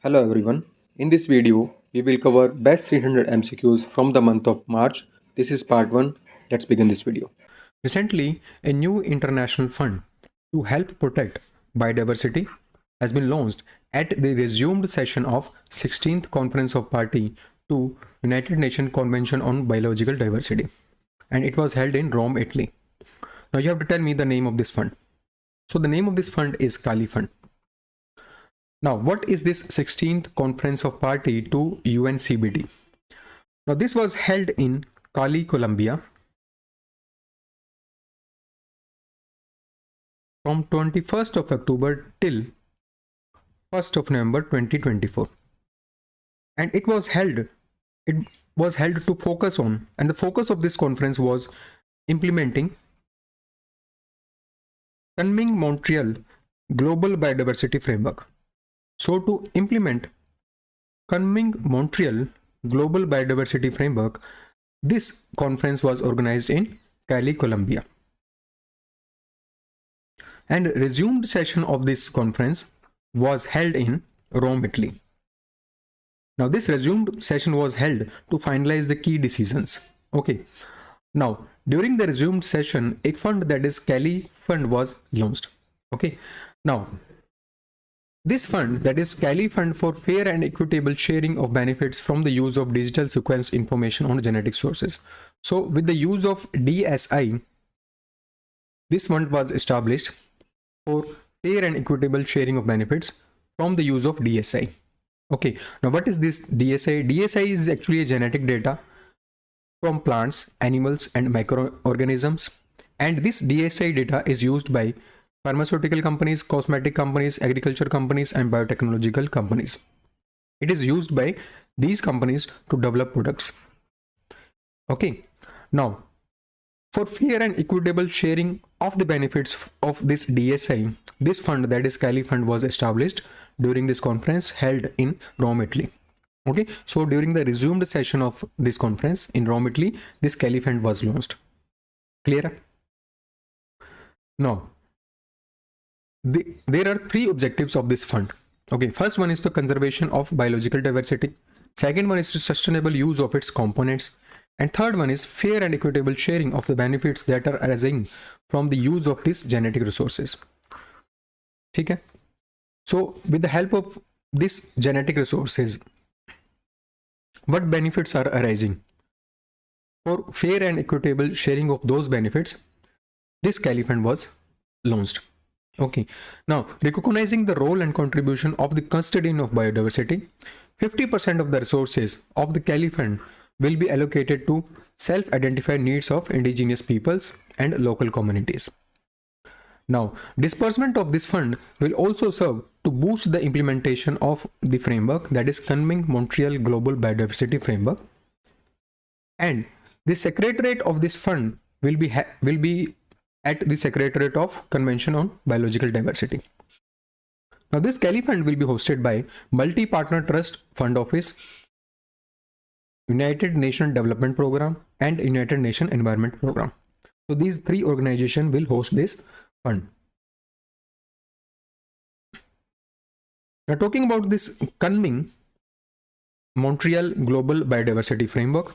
Hello everyone. In this video, we will cover best 300 MCQs from the month of March. This is part 1. Let's begin this video. Recently, a new international fund to help protect biodiversity has been launched at the resumed session of 16th Conference of Party to United Nations Convention on Biological Diversity, and it was held in Rome, Italy. Now you have to tell me the name of this fund. So the name of this fund is Kali Fund. Now, what is this 16th Conference of Party to UNCBD? Now, this was held in Cali, Colombia from 21st of October till 1st of November 2024. And it was held to focus on, and the focus of this conference was implementing Kunming-Montreal Global Biodiversity Framework. So to implement Kunming-Montreal Global Biodiversity Framework, this conference was organized in Cali, Colombia. And resumed session of this conference was held in Rome, Italy. Now this resumed session was held to finalize the key decisions. Okay. Now during the resumed session, a fund, that is Kali Fund, was launched. Okay. Now this fund, that is Kali Fund for Fair and Equitable Sharing of Benefits from the Use of Digital Sequence Information on Genetic Sources. So with the use of DSI, this fund was established for fair and equitable sharing of benefits from the use of DSI. Okay, now what is this DSI? DSI is actually a genetic data from plants, animals and microorganisms, and this DSI data is used by pharmaceutical companies, cosmetic companies, agriculture companies and biotechnological companies. It is used by these companies to develop products. Okay, now for fair and equitable sharing of the benefits of this DSI, this fund, that is Kali Fund, was established during this conference held in Rome, Italy. Okay, so during the resumed session of this conference in Rome, Italy, this Kali Fund was launched. Clear? Now there are three objectives of this fund. Okay, first one is the conservation of biological diversity. Second one is the sustainable use of its components. And third one is fair and equitable sharing of the benefits that are arising from the use of these genetic resources. Okay? So with the help of these genetic resources, what benefits are arising? For fair and equitable sharing of those benefits, this Kali Fund was launched. Okay, now recognizing the role and contribution of the custodian of biodiversity, 50% of the resources of the Kali Fund will be allocated to self-identified needs of indigenous peoples and local communities. Now, disbursement of this fund will also serve to boost the implementation of the framework, that is Kunming-Montreal Global Biodiversity Framework, and the secretariat of this fund will be at the Secretariat of Convention on Biological Diversity. Now this Kali Fund will be hosted by Multi-Partner Trust Fund Office, United Nations Development Program and United Nations Environment Program. So these three organizations will host this fund. Now talking about this Kunming-Montreal Global Biodiversity Framework.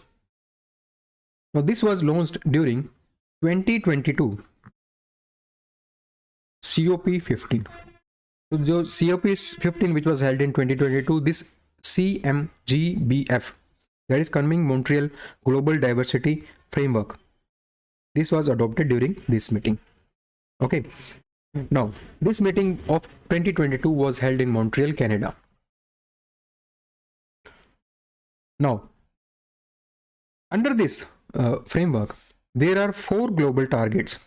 Now this was launched during 2022 COP15. So the COP15, which was held in 2022, this CMGBF, that is Kunming-Montreal Global Diversity Framework, this was adopted during this meeting. Okay, now this meeting of 2022 was held in Montreal, Canada. Now under this framework, there are 4 global targets.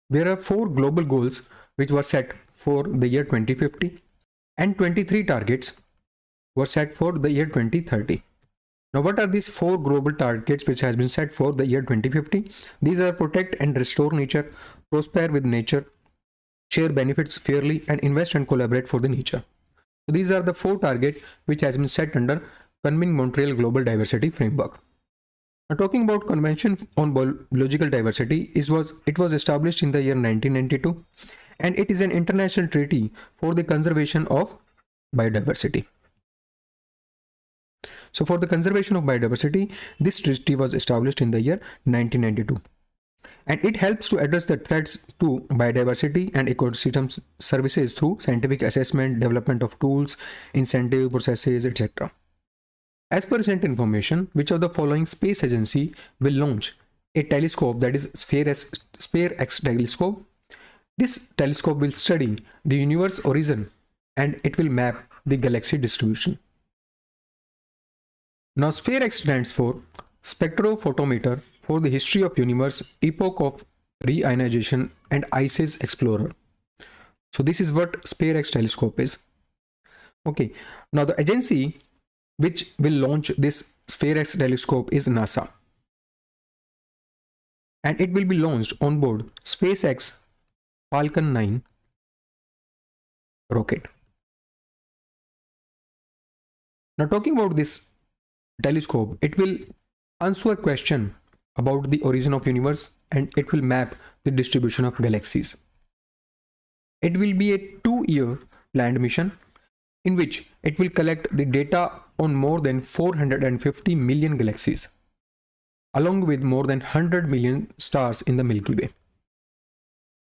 There are 4 global goals which were set for the year 2050, and 23 targets were set for the year 2030. Now what are these 4 global targets which has been set for the year 2050? These are protect and restore nature, prosper with nature, share benefits fairly, and invest and collaborate for the nature. So these are the 4 targets which has been set under Kunming-Montreal Global Diversity Framework. Now talking about Convention on Biological Diversity, it was established in the year 1992, and it is an international treaty for the conservation of biodiversity. So for the conservation of biodiversity, this treaty was established in the year 1992. And it helps to address the threats to biodiversity and ecosystem services through scientific assessment, development of tools, incentive processes, etc. As per recent information, which of the following space agency will launch a telescope, that is SpareX telescope? This telescope will study the universe origin and it will map the galaxy distribution. Now SpareX stands for Spectrophotometer for the History of Universe, Epoch of Reionization and Ices Explorer. So this is what SpareX telescope is. Okay, now the agency which will launch this SpareX telescope is NASA. And it will be launched on board SpaceX Falcon 9 rocket. Now talking about this telescope, it will answer a question about the origin of universe and it will map the distribution of galaxies. It will be a 2-year planned mission in which it will collect the data on more than 450 million galaxies, along with more than 100 million stars in the Milky Way.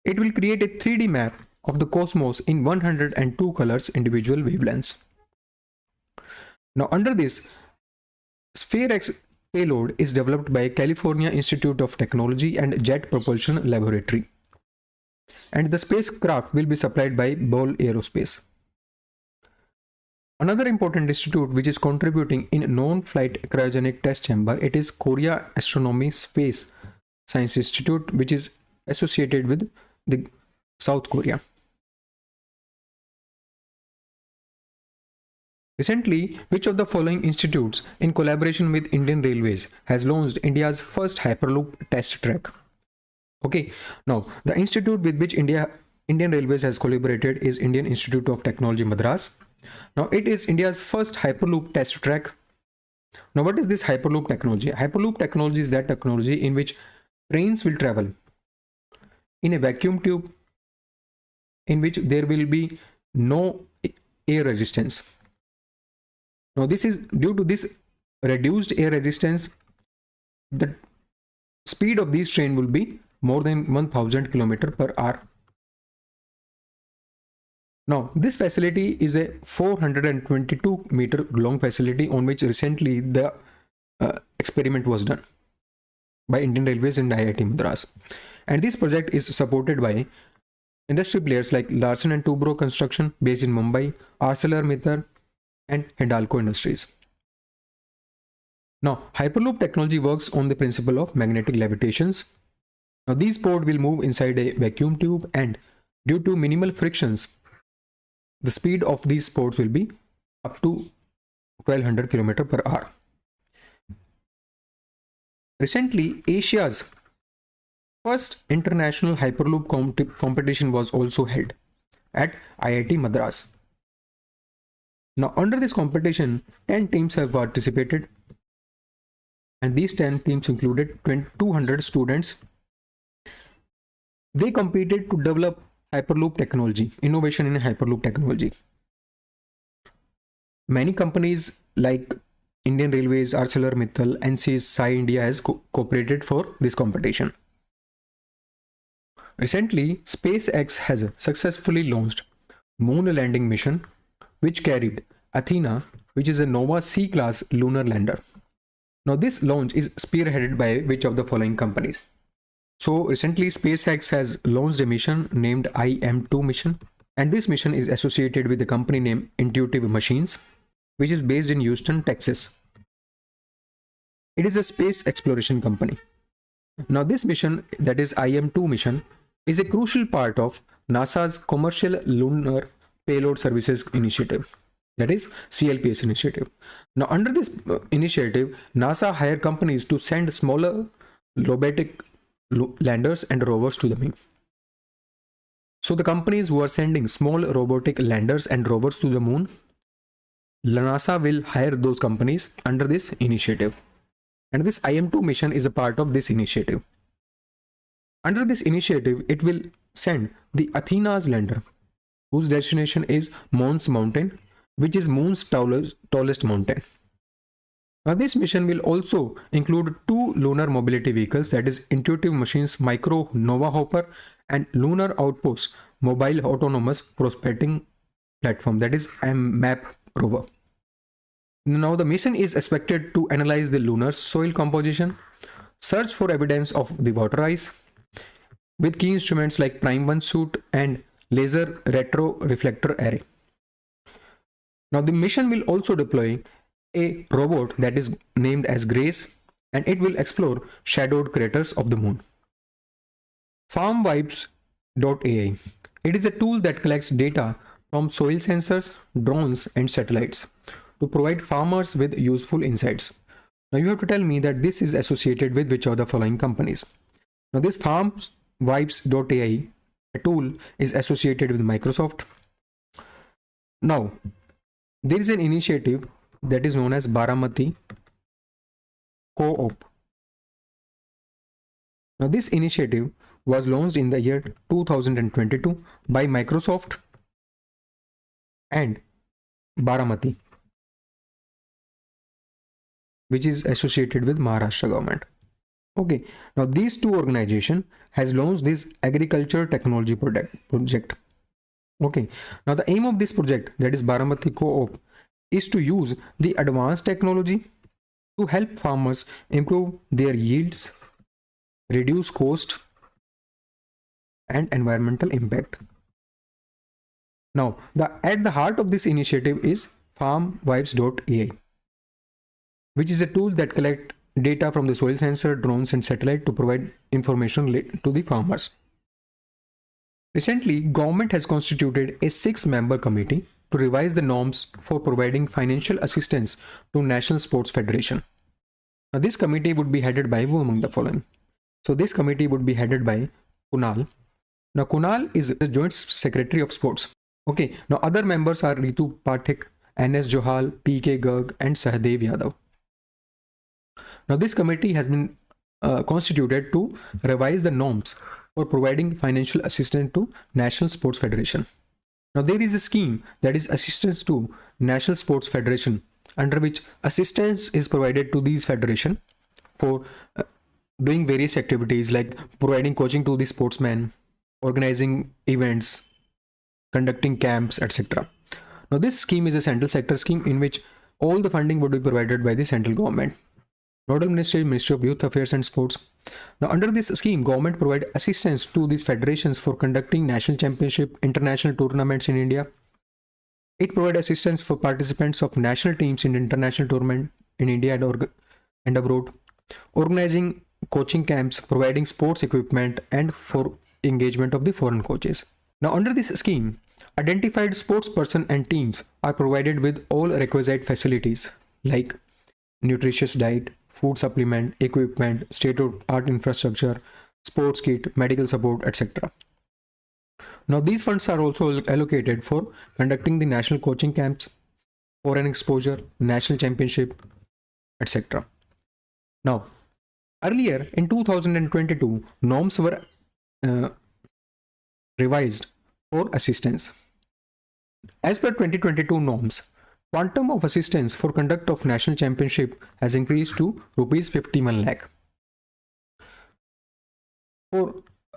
It will create a 3D map of the cosmos in 102 colors individual wavelengths. Now under this, SpareX payload is developed by California Institute of Technology and Jet Propulsion Laboratory. And the spacecraft will be supplied by Ball Aerospace. Another important institute which is contributing in non-flight cryogenic test chamber, it is Korea Astronomy Space Science Institute, which is associated with the South Korea. Recently, which of the following institutes in collaboration with Indian Railways has launched India's first Hyperloop test track? Okay, now the institute with which Indian Railways has collaborated is Indian Institute of Technology Madras. Now it is India's first Hyperloop test track. Now what is this Hyperloop technology? Hyperloop technology is that technology in which trains will travel in a vacuum tube in which there will be no air resistance. Now this is due to this reduced air resistance, the speed of these train will be more than 1000 km per hour. Now this facility is a 422 meter long facility on which recently the experiment was done by Indian Railways and IIT Madras. And this project is supported by industry players like Larsen and Toubro Construction based in Mumbai, ArcelorMittal and Hindalco Industries. Now Hyperloop technology works on the principle of magnetic levitations. Now these pods will move inside a vacuum tube and due to minimal frictions, the speed of these pods will be up to 1200 km per hour. Recently, Asia's first international Hyperloop competition was also held at IIT Madras. Now under this competition, 10 teams have participated and these 10 teams included 200 students. They competed to develop Hyperloop technology, innovation in Hyperloop technology. Many companies like Indian Railways, ArcelorMittal, NC's Sai India has cooperated for this competition. Recently, SpaceX has successfully launched moon landing mission which carried Athena, which is a Nova C-class lunar lander. Now this launch is spearheaded by which of the following companies? So recently SpaceX has launched a mission named IM-2 mission, and this mission is associated with the company named Intuitive Machines, which is based in Houston, Texas. It is a space exploration company. Now this mission, that is IM-2 mission, is a crucial part of NASA's Commercial Lunar Payload Services Initiative, that is CLPS initiative. Now under this initiative, NASA hired companies to send smaller robotic landers and rovers to the moon. So the companies who are sending small robotic landers and rovers to the moon, NASA will hire those companies under this initiative. And this IM-2 mission is a part of this initiative. Under this initiative, it will send the Athena's lander, whose destination is Mons Mountain, which is Moon's tallest mountain. Now this mission will also include 2 lunar mobility vehicles, that is Intuitive Machines Micro Nova Hopper and Lunar Outpost Mobile Autonomous Prospecting Platform, that is MAP rover. Now the mission is expected to analyze the lunar soil composition, search for evidence of the water ice with key instruments like Prime 1 suit and laser retro reflector array. Now the mission will also deploy a robot that is named as Grace, and it will explore shadowed craters of the moon. FarmVibes.ai. It is a tool that collects data from soil sensors, drones and satellites to provide farmers with useful insights. Now you have to tell me that this is associated with which of the following companies. Now this FarmVibes.ai, a tool, is associated with Microsoft. Now there is an initiative that is known as Baramati Co-op. Now this initiative was launched in the year 2022 by Microsoft and Baramati, which is associated with Maharashtra government. Okay, now these two organizations has launched this agriculture technology project. Okay, now the aim of this project, that is Baramati Co-op, is to use the advanced technology to help farmers improve their yields, reduce cost and environmental impact. Now at the heart of this initiative is FarmVibes.ai, which is a tool that collects data from the soil sensor, drones and satellite to provide information to the farmers. Recently, government has constituted a 6-member committee to revise the norms for providing financial assistance to National Sports Federation. Now this committee would be headed by who among the following? So this committee would be headed by Kunal. Now Kunal is the Joint Secretary of Sports. Okay, now other members are Ritu Pathik, NS Johal, PK Garg and Sahdev Yadav. Now this committee has been constituted to revise the norms for providing financial assistance to National Sports Federation. Now there is a scheme, that is Assistance to National Sports Federation, under which assistance is provided to these federation for doing various activities like providing coaching to the sportsmen, organizing events, conducting camps, etc. Now this scheme is a central sector scheme in which all the funding would be provided by the central government. Nodal Ministry, Ministry of Youth Affairs and Sports. Now under this scheme, government provide assistance to these federations for conducting national championship, international tournaments in India. It provides assistance for participants of national teams in international tournament in India and abroad, organizing coaching camps, providing sports equipment and for engagement of the foreign coaches. Now under this scheme, identified sports person and teams are provided with all requisite facilities like nutritious diet, food supplement, equipment, state-of-the-art infrastructure, sports kit, medical support, etc. Now these funds are also allocated for conducting the national coaching camps, foreign exposure, national championship, etc. Now earlier in 2022, norms were revised for assistance. As per 2022 norms, quantum of assistance for conduct of national championship has increased to rupees 51 lakh. For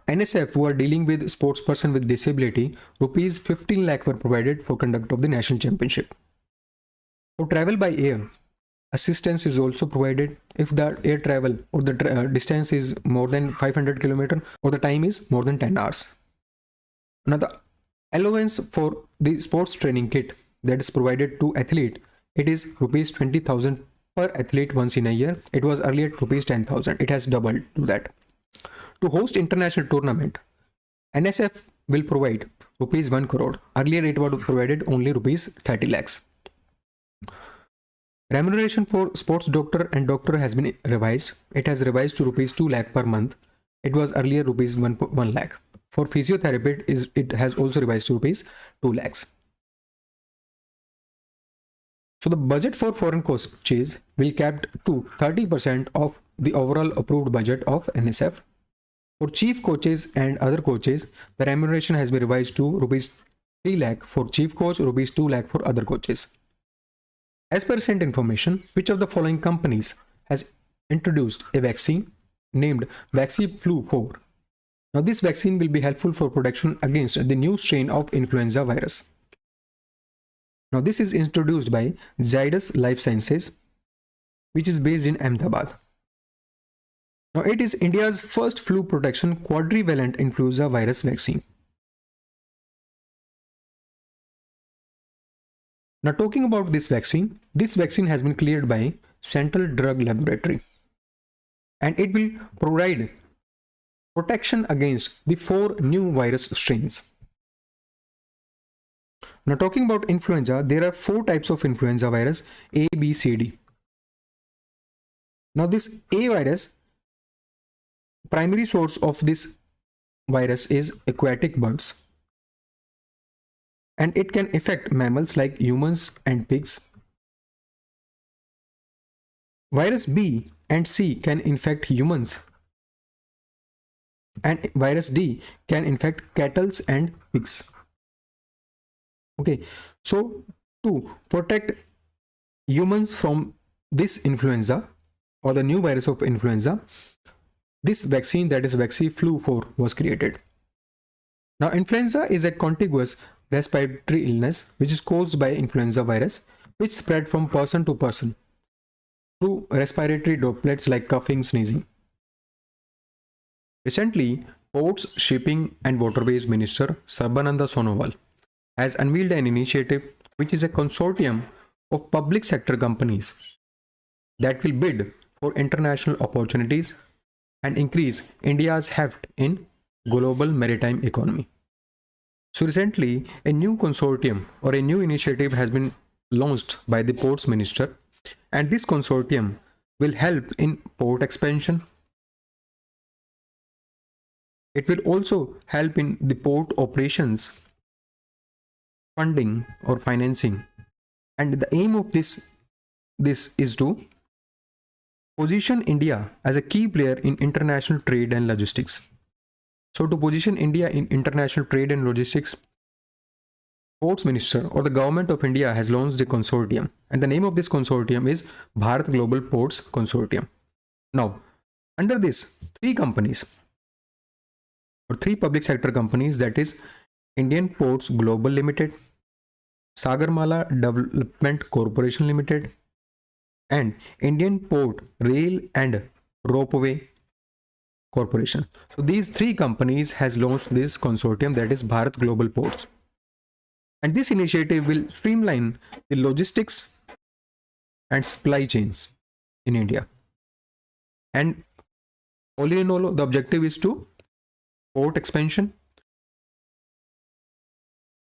NSF who are dealing with sports person with disability, rupees 15 lakh were provided for conduct of the national championship. For travel by air, assistance is also provided if the air travel or the distance is more than 500 km or the time is more than 10 hours. Now the allowance for the sports training kit that is provided to athlete, it is rupees 20,000 per athlete once in a year. It was earlier rupees 10,000. It has doubled to that. To host international tournament, NSF will provide rupees 1 crore. Earlier it was provided only rupees 30 lakhs. Remuneration for sports doctor and doctor has been revised. It has revised to rupees 2 lakh per month. It was earlier rupees 1 lakh. For physiotherapist, it has also revised to rupees 2 lakhs. So the budget for foreign coaches will capped to 30% of the overall approved budget of NSF. For chief coaches and other coaches, the remuneration has been revised to rupees 3 lakh for chief coach, rupees 2 lakh for other coaches. As per recent information, which of the following companies has introduced a vaccine named Vaccine Flu 4? Now, this vaccine will be helpful for protection against the new strain of influenza virus. Now, this is introduced by Zydus Life Sciences, which is based in Ahmedabad. Now, it is India's first flu protection quadrivalent influenza virus vaccine. Now, talking about this vaccine has been cleared by Central Drug Laboratory, and it will provide protection against the 4 new virus strains. Now, talking about influenza, there are 4 types of influenza virus: A, B, C, D. Now, this A virus, primary source of this virus is aquatic birds, and it can affect mammals like humans and pigs. Virus B and C can infect humans, and virus D can infect cattle and pigs. Okay, so to protect humans from this influenza or the new virus of influenza, this vaccine, that is Vaccine Flu 4, was created. Now, influenza is a contiguous respiratory illness which is caused by influenza virus, which spread from person to person through respiratory droplets like coughing, sneezing. Recently, Ports, Shipping and Waterways Minister Sarbananda Sonowal has unveiled an initiative which is a consortium of public sector companies that will bid for international opportunities and increase India's heft in global maritime economy. So recently, a new consortium or a new initiative has been launched by the Ports Minister, and this consortium will help in port expansion. It will also help in the port operations, funding or financing, and the aim of this is to position India as a key player in international trade and logistics. So to position India in international trade and logistics, Ports Minister or the Government of India has launched a consortium, and the name of this consortium is Bharat Global Ports Consortium. Now, under this, 3 companies or 3 public sector companies, that is Indian Ports Global Limited, Sagarmala Development Corporation Limited, and Indian Port Rail and Ropeway Corporation. So these 3 companies has launched this consortium, that is Bharat Global Ports. And this initiative will streamline the logistics and supply chains in India. And all in all, the objective is to port expansion,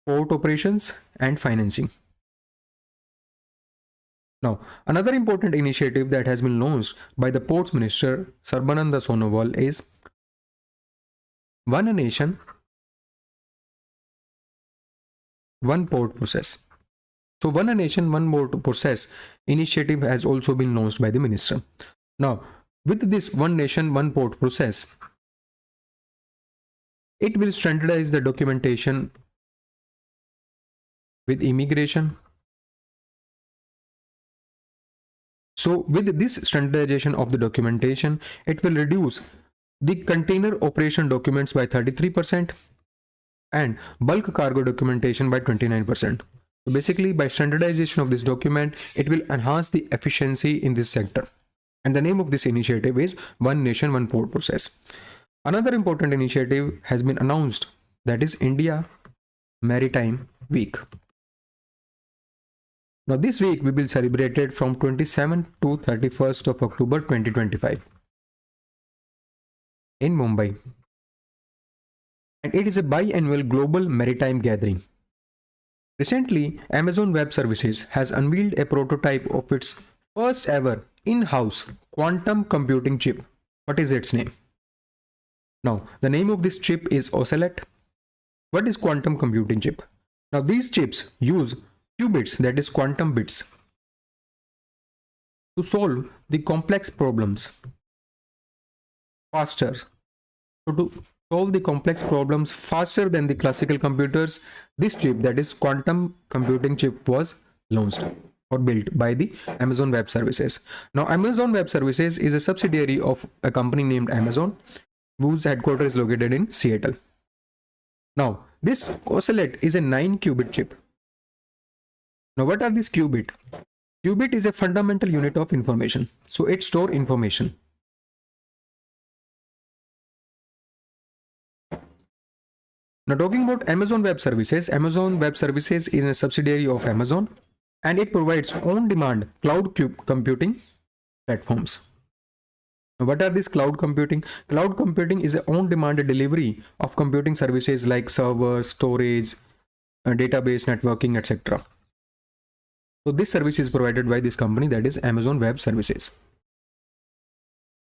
port operations and financing. Now, another important initiative that has been launched by the Ports Minister Sarbananda Sonowal is One Nation, One Port Process. So One Nation, One Port Process initiative has also been launched by the minister. Now, with this One Nation, One Port Process, it will standardize the documentation with immigration. So with this standardization of the documentation, it will reduce the container operation documents by 33% and bulk cargo documentation by 29%. So basically, by standardization of this document, it will enhance the efficiency in this sector. And the name of this initiative is One Nation, One Port Process. Another important initiative has been announced, that is India Maritime Week. Now this week will be celebrated from 27th to 31st of October 2025 in Mumbai. And it is a biannual global maritime gathering. Recently, Amazon Web Services has unveiled a prototype of its first ever in-house quantum computing chip. What is its name? Now, the name of this chip is Ocelot. What is quantum computing chip? Now, these chips use qubits, that is quantum bits, to solve the complex problems faster. So to solve the complex problems faster than the classical computers, this chip, that is quantum computing chip, was launched. or built by the Amazon Web Services. Now, Amazon Web Services is a subsidiary of a company named Amazon, whose headquarters is located in Seattle. Now, this Ocelot is a 9-qubit chip. Now, what are these qubit? Qubit is a fundamental unit of information. So, it stores information. Now, talking about Amazon Web Services is a subsidiary of Amazon, and it provides on-demand cloud computing platforms. Now, what are these cloud computing? Cloud computing is an on-demand delivery of computing services like servers, storage, database, networking, etc. So this service is provided by this company, that is Amazon Web Services.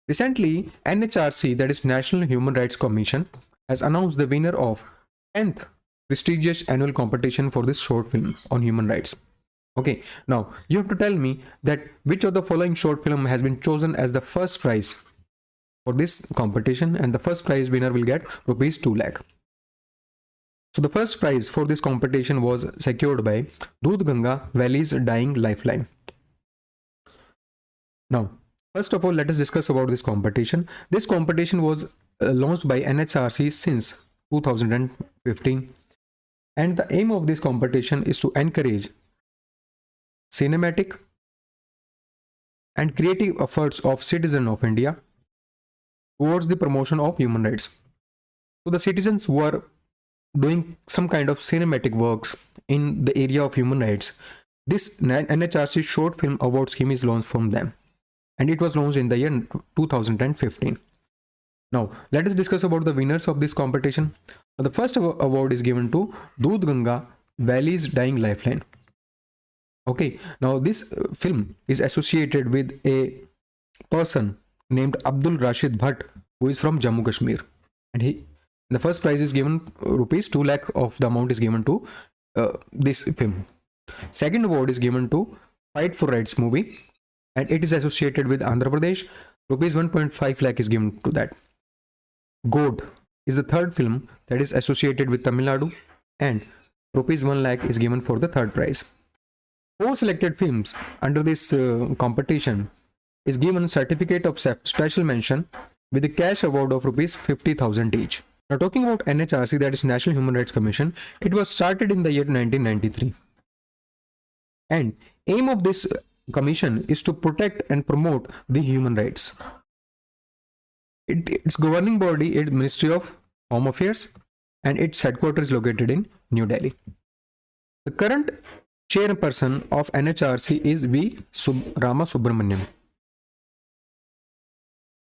Recently, NHRC, that is National Human Rights Commission, has announced the winner of 10th prestigious annual competition for this short film on human rights. Okay, now you have to tell me that which of the following short film has been chosen as the first prize for this competition, and the first prize winner will get rupees 2 lakh. So the first prize for this competition was secured by Doodh Ganga Valley's Dying Lifeline. Now, first of all, let us discuss about this competition. This competition was launched by NHRC since 2015, and the aim of this competition is to encourage cinematic and creative efforts of citizens of India towards the promotion of human rights. So the citizens who are doing some kind of cinematic works in the area of human rights, this NHRC short film award scheme is launched from them, and it was launched in the year 2015. Now, let us discuss about the winners of this competition. The first award is given to Doodh Ganga Valley's Dying Lifeline. Okay, now this film is associated with a person named Abdul Rashid Bhatt, who is from Jammu Kashmir, and the first prize is given rupees 2 lakh of the amount is given to this film. Second award is given to Fight for Rights movie, and it is associated with Andhra Pradesh. Rupees 1.5 lakh is given to that. God is the third film that is associated with Tamil Nadu, and rupees 1 lakh is given for the third prize. 4 selected films under this competition is given certificate of special mention with a cash award of rupees 50,000 each. Now, talking about NHRC, that is National Human Rights Commission, it was started in the year 1993, and aim of this commission is to protect and promote the human rights. Its governing body is Ministry of Home Affairs, and its headquarters is located in New Delhi. The current chairperson of NHRC is V. Rama Subramaniam.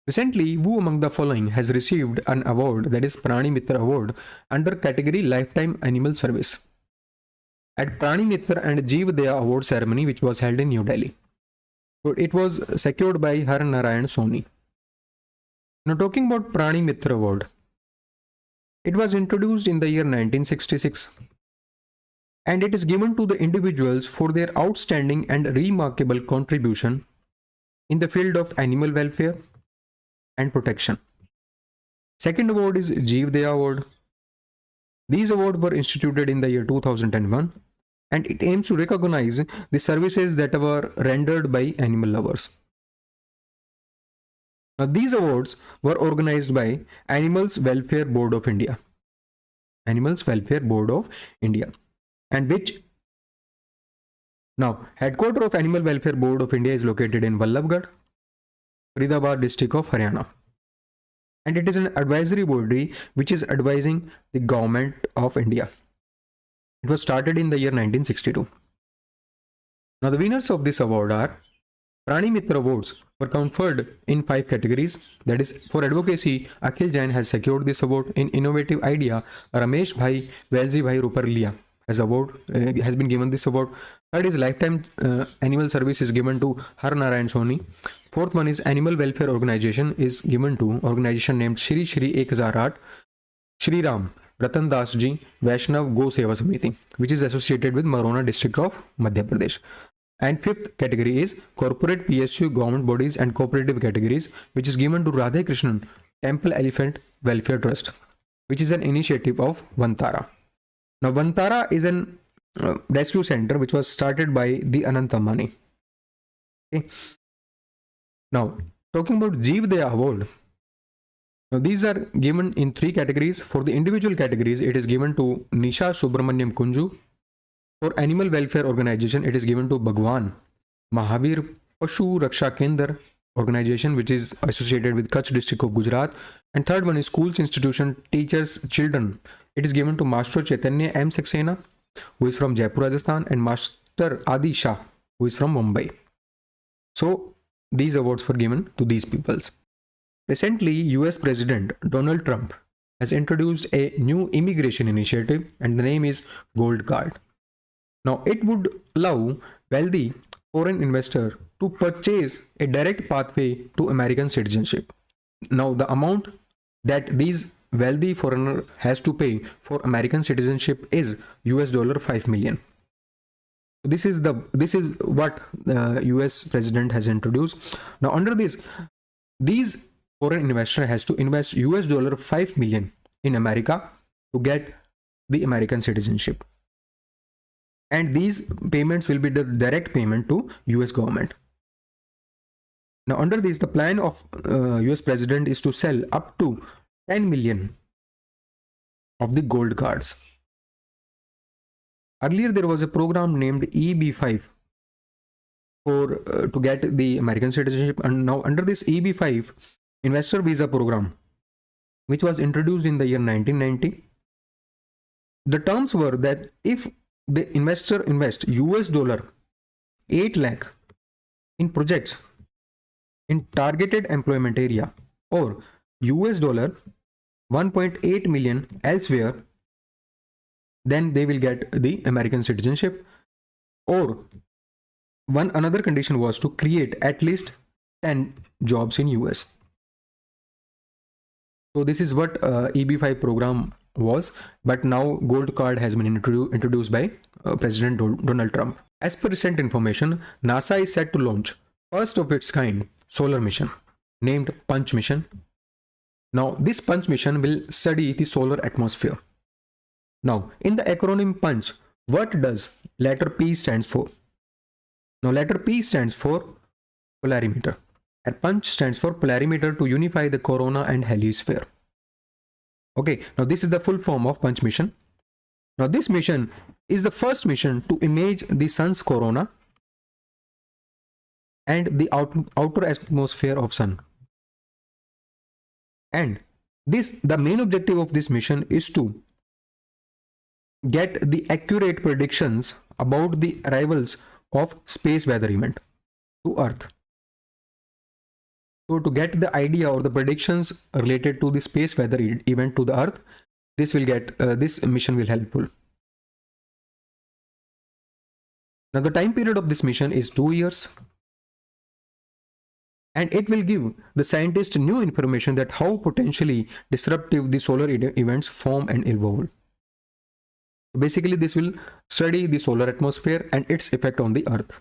Recently, who among the following has received an award, that is Prani Mitra Award, under category Lifetime Animal Service at Prani Mitra and Jeev Daya Award ceremony, which was held in New Delhi. So it was secured by Har Narayan Soni. Now, talking about Prani Mitra Award, it was introduced in the year 1966, and it is given to the individuals for their outstanding and remarkable contribution in the field of animal welfare and protection. Second award is Jeev Daya Award. These awards were instituted in the year 2001, and it aims to recognize the services that were rendered by animal lovers. Now, these awards were organized by Animals Welfare Board of India. Animals Welfare Board of India, and which now headquarters of Animal Welfare Board of India is located in Vallabhgarh, Faridabad district of Haryana, and it is an advisory body which is advising the government of India. It was started in the year 1962. Now, the winners of this award are Prani Mitra Awards were conferred in 5 categories. That is, for advocacy, Akhil Jain has secured this award. In innovative idea, Ramesh Bhai Velji Bhai Ruparlia has been given this award. Third is lifetime animal service is given to Har Narayan Soni. Fourth one is animal welfare organization is given to organization named Shri Shri 1008 Shri Ram Ratan Das Ji Vaishnav Go Seva Samiti, which is associated with Marona district of Madhya Pradesh. And fifth category is corporate PSU government bodies and cooperative categories, which is given to Radhe Krishnan Temple Elephant Welfare Trust, which is an initiative of Vantara. Now, Vantara is an rescue center which was started by the Anant Ambani. Okay. Now, talking about Jeev Daya Award, now these are given in 3 categories. For the individual categories, it is given to Nisha Subramaniam Kunju. For animal welfare organization, it is given to Bhagwan Mahavir Pashu Raksha Kendra organization, which is associated with Kutch district of Gujarat. And third one is schools, institution, teachers, children. It is given to Master Chaitanya M. Saxena, who is from Jaipur, Rajasthan, and Master Adi Shah, who is from Mumbai. So these awards were given to these peoples. Recently, US President Donald Trump has introduced a new immigration initiative, and the name is Gold Card. Now, it would allow wealthy foreign investor to purchase a direct pathway to American citizenship. Now, the amount that these wealthy foreigner has to pay for American citizenship is $5 million. This is what the US president has introduced. Now, under this, these foreign investor has to invest $5 million in America to get the American citizenship. And these payments will be the direct payment to US government. Now, under this, the plan of US president is to sell up to 10 million of the gold cards. Earlier, there was a program named EB5 for to get the American citizenship, and now under this EB5 investor visa program, which was introduced in the year 1990, the terms were that if the investor invests $8 lakh in projects in targeted employment area or $1.8 million elsewhere, then they will get the American citizenship. Or another condition was to create at least 10 jobs in US. So this is what EB5 program was, but now gold card has been introduced by President Donald Trump. As per recent information, NASA is set to launch first of its kind solar mission named Punch mission. Now this Punch mission will study the solar atmosphere. Now in the acronym Punch, what does letter P stands for? Now letter P stands for polarimeter, and Punch stands for polarimeter to unify the corona and heliosphere. Okay, now this is the full form of Punch mission. Now this mission is the first mission to image the sun's corona and the outer atmosphere of sun. And the main objective of this mission is to get the accurate predictions about the arrivals of space weather event to Earth. So to get the idea or the predictions related to the space weather event to the Earth, this mission will helpful. Now the time period of this mission is 2 years, and it will give the scientists new information that how potentially disruptive the solar events form and evolve. Basically, this will study the solar atmosphere and its effect on the Earth.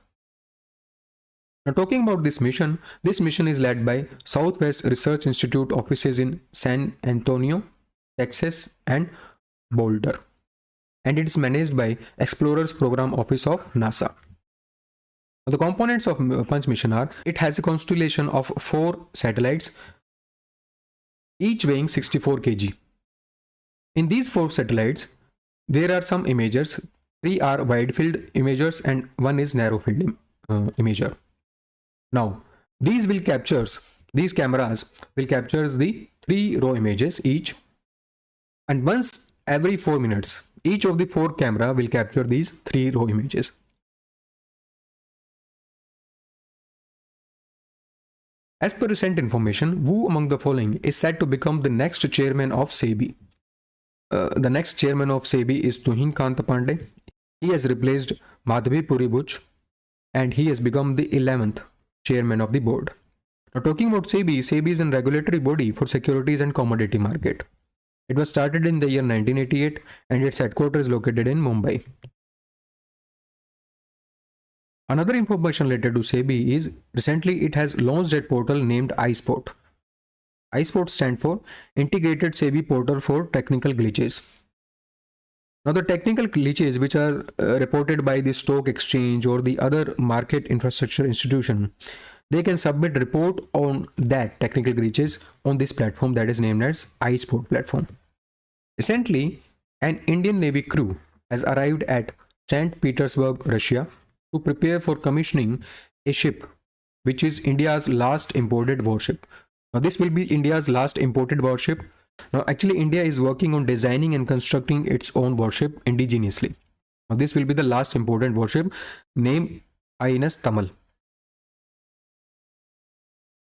Now talking about this mission is led by Southwest Research Institute offices in San Antonio, Texas and Boulder, and it is managed by Explorers Program Office of NASA. Now, the components of Punch mission are: it has a constellation of 4 satellites, each weighing 64 kg. In these 4 satellites, there are some imagers. 3 are wide field imagers and 1 is narrow field imager. Now, these cameras will capture the 3 raw images each, and once every 4 minutes, each of the 4 camera will capture these 3 raw images. As per recent information, who among the following is said to become the next chairman of SEBI? The next chairman of SEBI is Tuhin Kanta Pandey. He has replaced Madhavi Puri Buch, and he has become the 11th chairman of the board. Now talking about SEBI is a regulatory body for securities and commodity market. It was started in the year 1988 and its headquarters is located in Mumbai. Another information related to SEBI is recently it has launched a portal named iSpot. iSpot stands for Integrated SEBI Portal for Technical Glitches. Now, the technical glitches which are reported by the stock exchange or the other market infrastructure institution, they can submit report on that technical glitches on this platform that is named as iSport platform. Recently, an Indian Navy crew has arrived at St. Petersburg, Russia, to prepare for commissioning a ship which is India's last imported warship. Now, this will be India's last imported warship. Now, actually, India is working on designing and constructing its own warship indigenously. Now, this will be the last imported warship, named INS Tamal.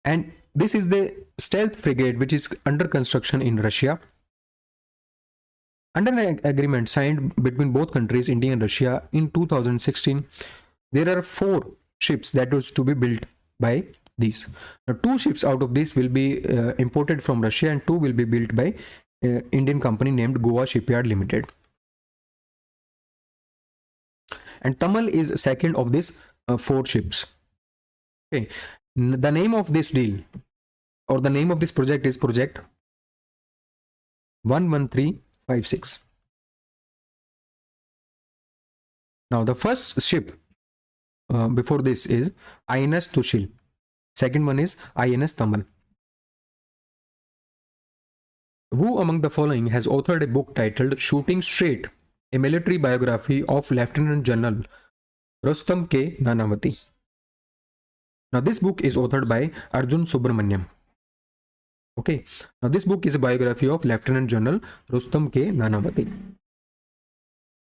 And this is the stealth frigate which is under construction in Russia. Under an agreement signed between both countries, India and Russia, in 2016, there are 4 ships that was to be built by these. Now, 2 ships out of this will be imported from Russia, and 2 will be built by Indian company named Goa Shipyard Limited. And Tamal is second of these 4 ships. Okay, the name of this deal or the name of this project is Project 11356. Now, the first ship before this is INS Tushil. Second one is INS Tamal. Who among the following has authored a book titled Shooting Straight, a military biography of Lieutenant General Rustam K. Nanavati? Now, this book is authored by Arjun Subramaniam. Okay, now this book is a biography of Lieutenant General Rustam K. Nanavati.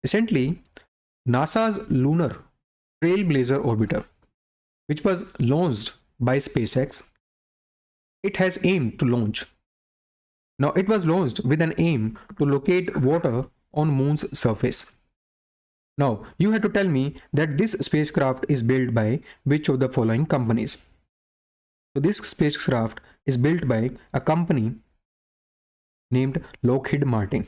Recently, NASA's Lunar Trailblazer orbiter, which was launched by SpaceX, it has aimed to launch. Now, it was launched with an aim to locate water on Moon's surface. Now, you have to tell me that this spacecraft is built by which of the following companies? So, this spacecraft is built by a company named Lockheed Martin.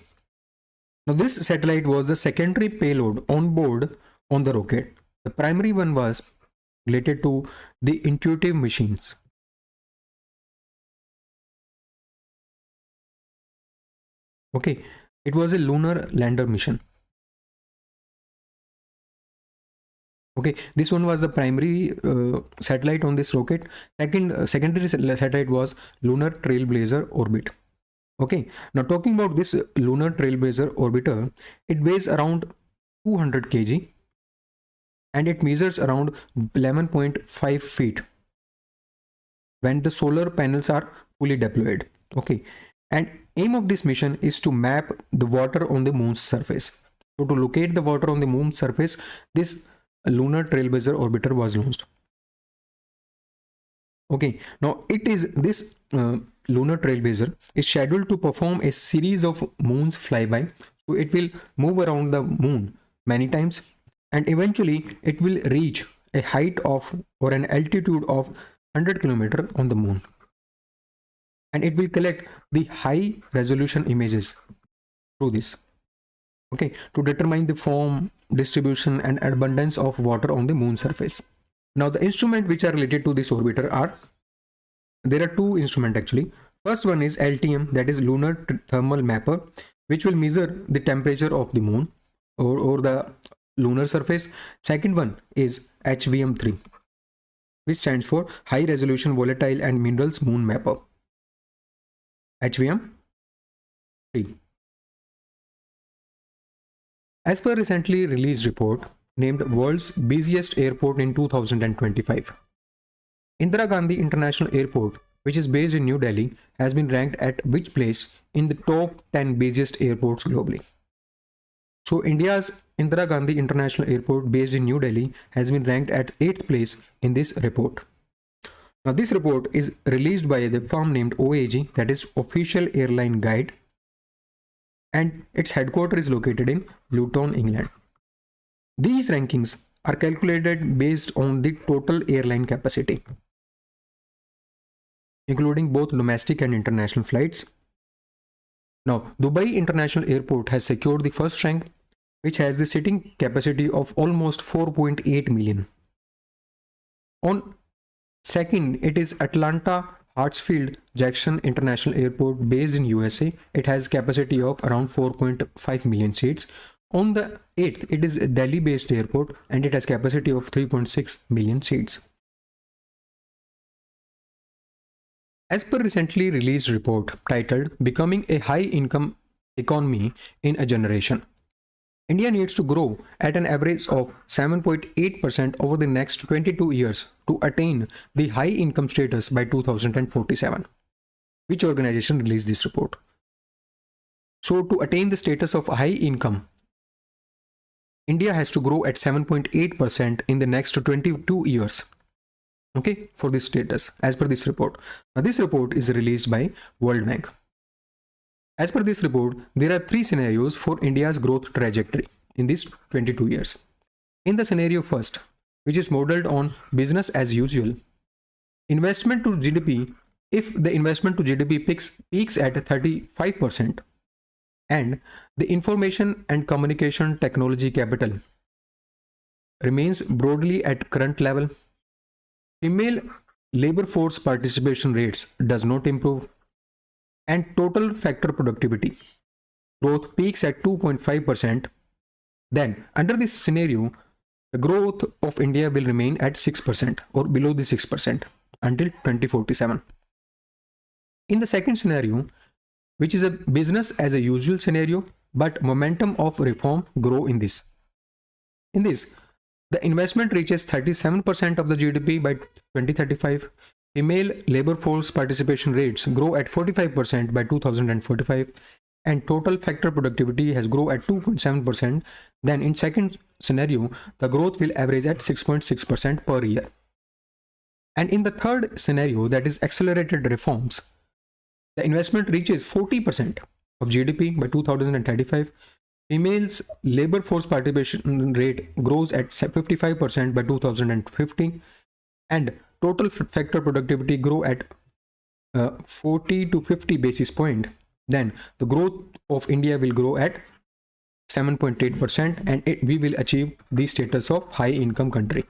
Now, this satellite was the secondary payload on board on the rocket. The primary one was related to the intuitive machines. Okay, it was a lunar lander mission. Okay, this one was the primary satellite on this rocket. Secondary satellite was Lunar Trailblazer orbit. Okay, now talking about this Lunar Trailblazer orbiter, it weighs around 200 kg and it measures around 11.5 feet when the solar panels are fully deployed. Okay, and aim of this mission is to map the water on the Moon's surface. So to locate the water on the Moon's surface, this Lunar Trailblazer orbiter was launched. Okay, now it is this Lunar Trailblazer is scheduled to perform a series of moons flyby. So it will move around the moon many times and eventually it will reach a height of or an altitude of 100 km on the moon. And it will collect the high resolution images through this. Okay, to determine the form, distribution and abundance of water on the moon surface. Now the instruments which are related to this orbiter are, there are 2 instruments actually. First one is LTM, that is Lunar Thermal Mapper, which will measure the temperature of the moon or the lunar surface. Second one is HVM3, which stands for High Resolution Volatile and Minerals Moon Mapper. HVM3. As per recently released report named World's Busiest Airport in 2025, Indira Gandhi International Airport, which is based in New Delhi, has been ranked at which place in the top 10 busiest airports globally? So India's Indira Gandhi International Airport based in New Delhi has been ranked at 8th place in this report. Now this report is released by the firm named OAG, that is Official Airline Guide, and its headquarters is located in Luton, England. These rankings are calculated based on the total airline capacity, including both domestic and international flights. Now, Dubai International Airport has secured the first rank, which has the seating capacity of almost 4.8 million. On second, it is Atlanta Hartsfield Jackson International Airport based in USA. It has capacity of around 4.5 million seats. On the 8th, it is a Delhi-based airport and it has capacity of 3.6 million seats. As per recently released report titled Becoming a High-Income Economy in a Generation, India needs to grow at an average of 7.8% over the next 22 years to attain the high-income status by 2047. Which organization released this report? So to attain the status of high income, India has to grow at 7.8% in the next 22 years. Okay, for this status, as per this report. Now, this report is released by World Bank. As per this report, there are 3 scenarios for India's growth trajectory in these 22 years. In the scenario first, which is modeled on business as usual, investment to GDP, if the investment to GDP peaks at 35%, and the information and communication technology capital remains broadly at current level, female labor force participation rates does not improve, and total factor productivity growth peaks at 2.5%, then under this scenario, the growth of India will remain at 6% or below the 6% until 2047. In the second scenario, which is a business as a usual scenario, but momentum of reform grow in this. In this, the investment reaches 37% of the GDP by 2035. Female labor force participation rates grow at 45% by 2045, and total factor productivity has grown at 2.7%. Then in second scenario, the growth will average at 6.6% per year. And in the third scenario, that is accelerated reforms, the investment reaches 40% of GDP by 2035. Females labor force participation rate grows at 55% by 2050, and total factor productivity grow at 40 to 50 basis point. Then the growth of India will grow at 7.8%, and we will achieve the status of high income country.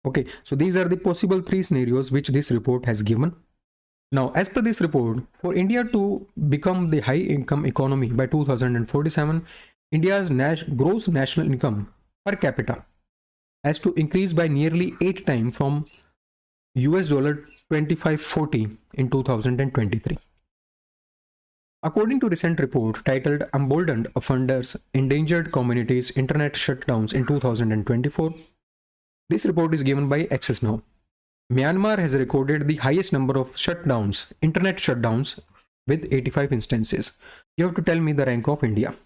Okay, so these are the possible 3 scenarios which this report has given. Now, as per this report, for India to become the high income economy by 2047, India's gross national income per capita has to increase by nearly 8 times from $2540 in 2023. According to recent report titled Emboldened Offenders, Endangered Communities, Internet Shutdowns in 2024, this report is given by Access Now. Myanmar has recorded the highest number of shutdowns, internet shutdowns, with 85 instances. You have to tell me the rank of India.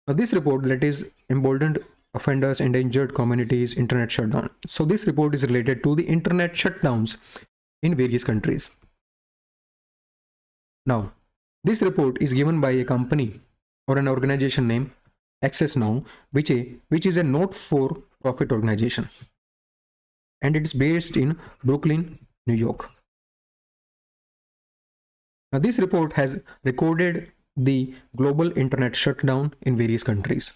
Now, this report, that is Emboldened Offenders, Endangered Communities, Internet Shutdown. So this report is related to the internet shutdowns in various countries. Now, this report is given by a company or an organization named Access Now, which is a not-for-profit organization, and it's based in Brooklyn, New York. Now, this report has recorded the global internet shutdown in various countries.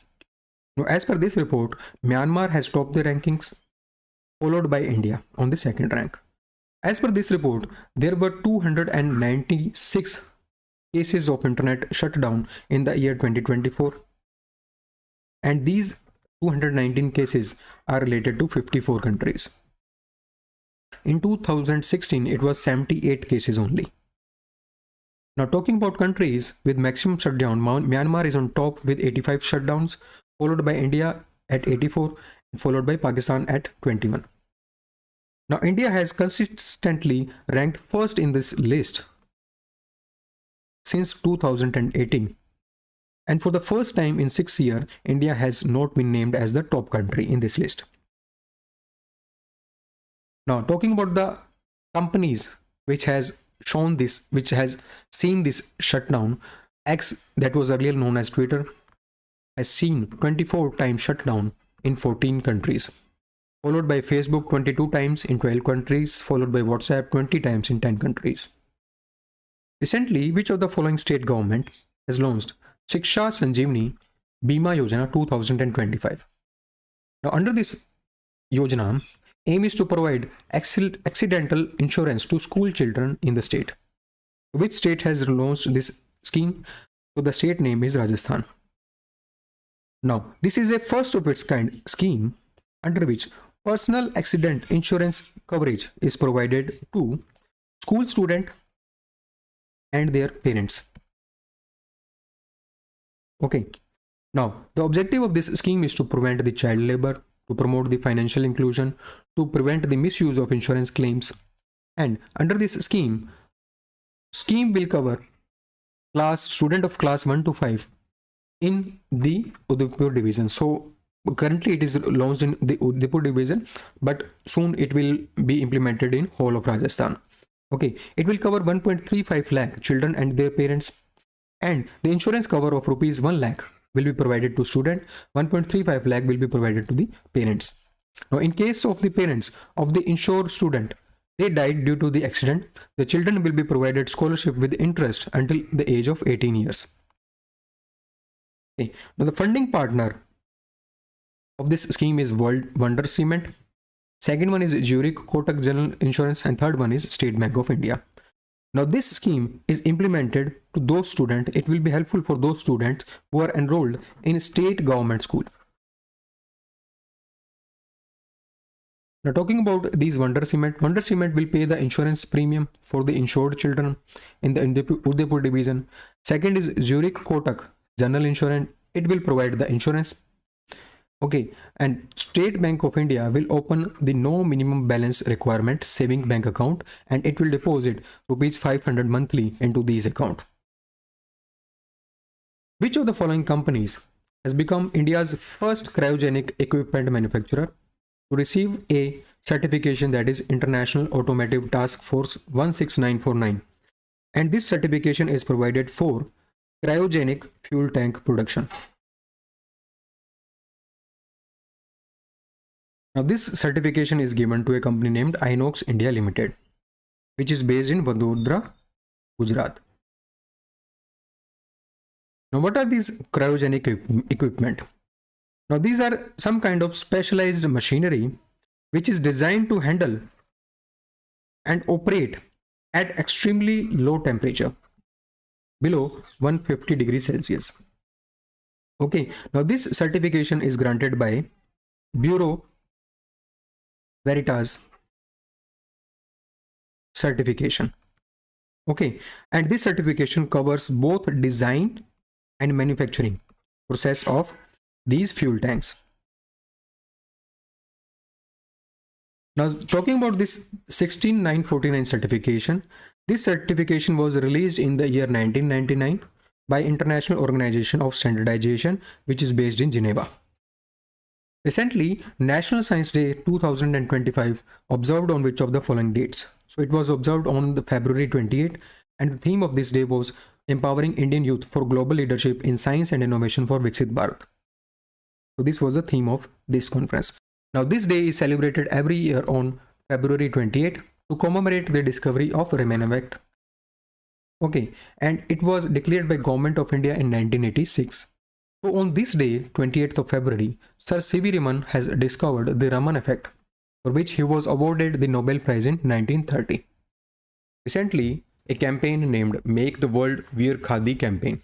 Now, as per this report, Myanmar has topped the rankings, followed by India on the second rank. As per this report, there were 296 cases of internet shutdown in the year 2024, and these 219 cases are related to 54 countries. In 2016, it was 78 cases only. Now, talking about countries with maximum shutdown, Myanmar is on top with 85 shutdowns, followed by India at 84, and followed by Pakistan at 21. Now, India has consistently ranked first in this list since 2018. And for the first time in 6 years, India has not been named as the top country in this list. Now, talking about the companies which has seen this shutdown, X, that was earlier known as Twitter, has seen 24 times shutdown in 14 countries, followed by Facebook 22 times in 12 countries, followed by WhatsApp 20 times in 10 countries. Recently, which of the following state government has launched Shiksha Sanjeevani Bima Yojana 2025? Now, under this Yojana, aim is to provide accidental insurance to school children in the state. Which state has launched this scheme? So the state name is Rajasthan. Now, this is a first of its kind scheme under which personal accident insurance coverage is provided to school student and their parents. Okay. Now, the objective of this scheme is to prevent the child labor, to promote the financial inclusion, to prevent the misuse of insurance claims. And under this scheme will cover student of class 1 to 5 in the Udaipur division. So currently it is launched in the Udaipur division, but soon it will be implemented in whole of Rajasthan. Okay, it will cover 1.35 lakh children and their parents, and the insurance cover of rupees 1 lakh will be provided to student, 1.35 lakh will be provided to the parents. Now, in case of the parents of the insured student, they died due to the accident, the children will be provided scholarship with interest until the age of 18 years. Okay. Now, the funding partner of this scheme is Wonder Cement. Second one is Zurich Kotak General Insurance, and third one is State Bank of India. Now, this scheme is implemented to those students. It will be helpful for those students who are enrolled in state government school. Now, talking about these Wonder Cement will pay the insurance premium for the insured children in the Udaipur division. Second is Zurich Kotak General Insurance. It will provide the insurance. Okay, and State Bank of India will open the no minimum balance requirement saving bank account, and it will deposit rupees 500 monthly into these accounts. Which of the following companies has become India's first cryogenic equipment manufacturer to receive a certification, that is International Automotive Task Force 16949, and this certification is provided for cryogenic fuel tank production. Now, this certification is given to a company named Inox India Limited, which is based in Vadodara, Gujarat. Now, what are these cryogenic equipment? Now, these are some kind of specialized machinery which is designed to handle and operate at extremely low temperature, below 150 degrees Celsius. Okay, now this certification is granted by Bureau Veritas certification. Okay, and this certification covers both design and manufacturing process of these fuel tanks. Now, talking about this 16949 certification, this certification was released in the year 1999 by International Organization of Standardization, which is based in Geneva. Recently, National Science Day 2025 observed on which of the following dates? So it was observed on the February 28, and the theme of this day was empowering Indian youth for global leadership in science and innovation for Viksit Bharat. So this was the theme of this conference. Now, this day is celebrated every year on February 28 to commemorate the discovery of Raman effect. Okay, and it was declared by Government of India in 1986. So on this day, 28th of February, Sir C.V. Raman has discovered the Raman effect, for which he was awarded the Nobel Prize in 1930. Recently, a campaign named Make the World Wear Khadi campaign.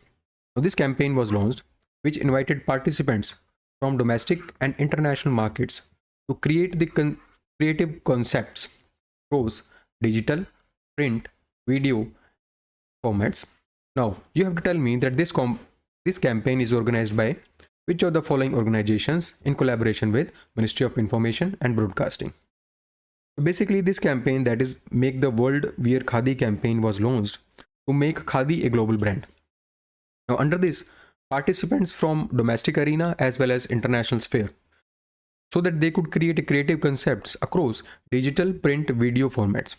Now, this campaign was launched, which invited participants from domestic and international markets to create the creative concepts across digital, print, video formats. Now, you have to tell me that this campaign is organized by which of the following organizations in collaboration with Ministry of Information and Broadcasting. So basically, this campaign, that is Make the World Wear Khadi campaign, was launched to make Khadi a global brand. Now, under this, participants from domestic arena as well as international sphere, so that they could create creative concepts across digital, print, video formats.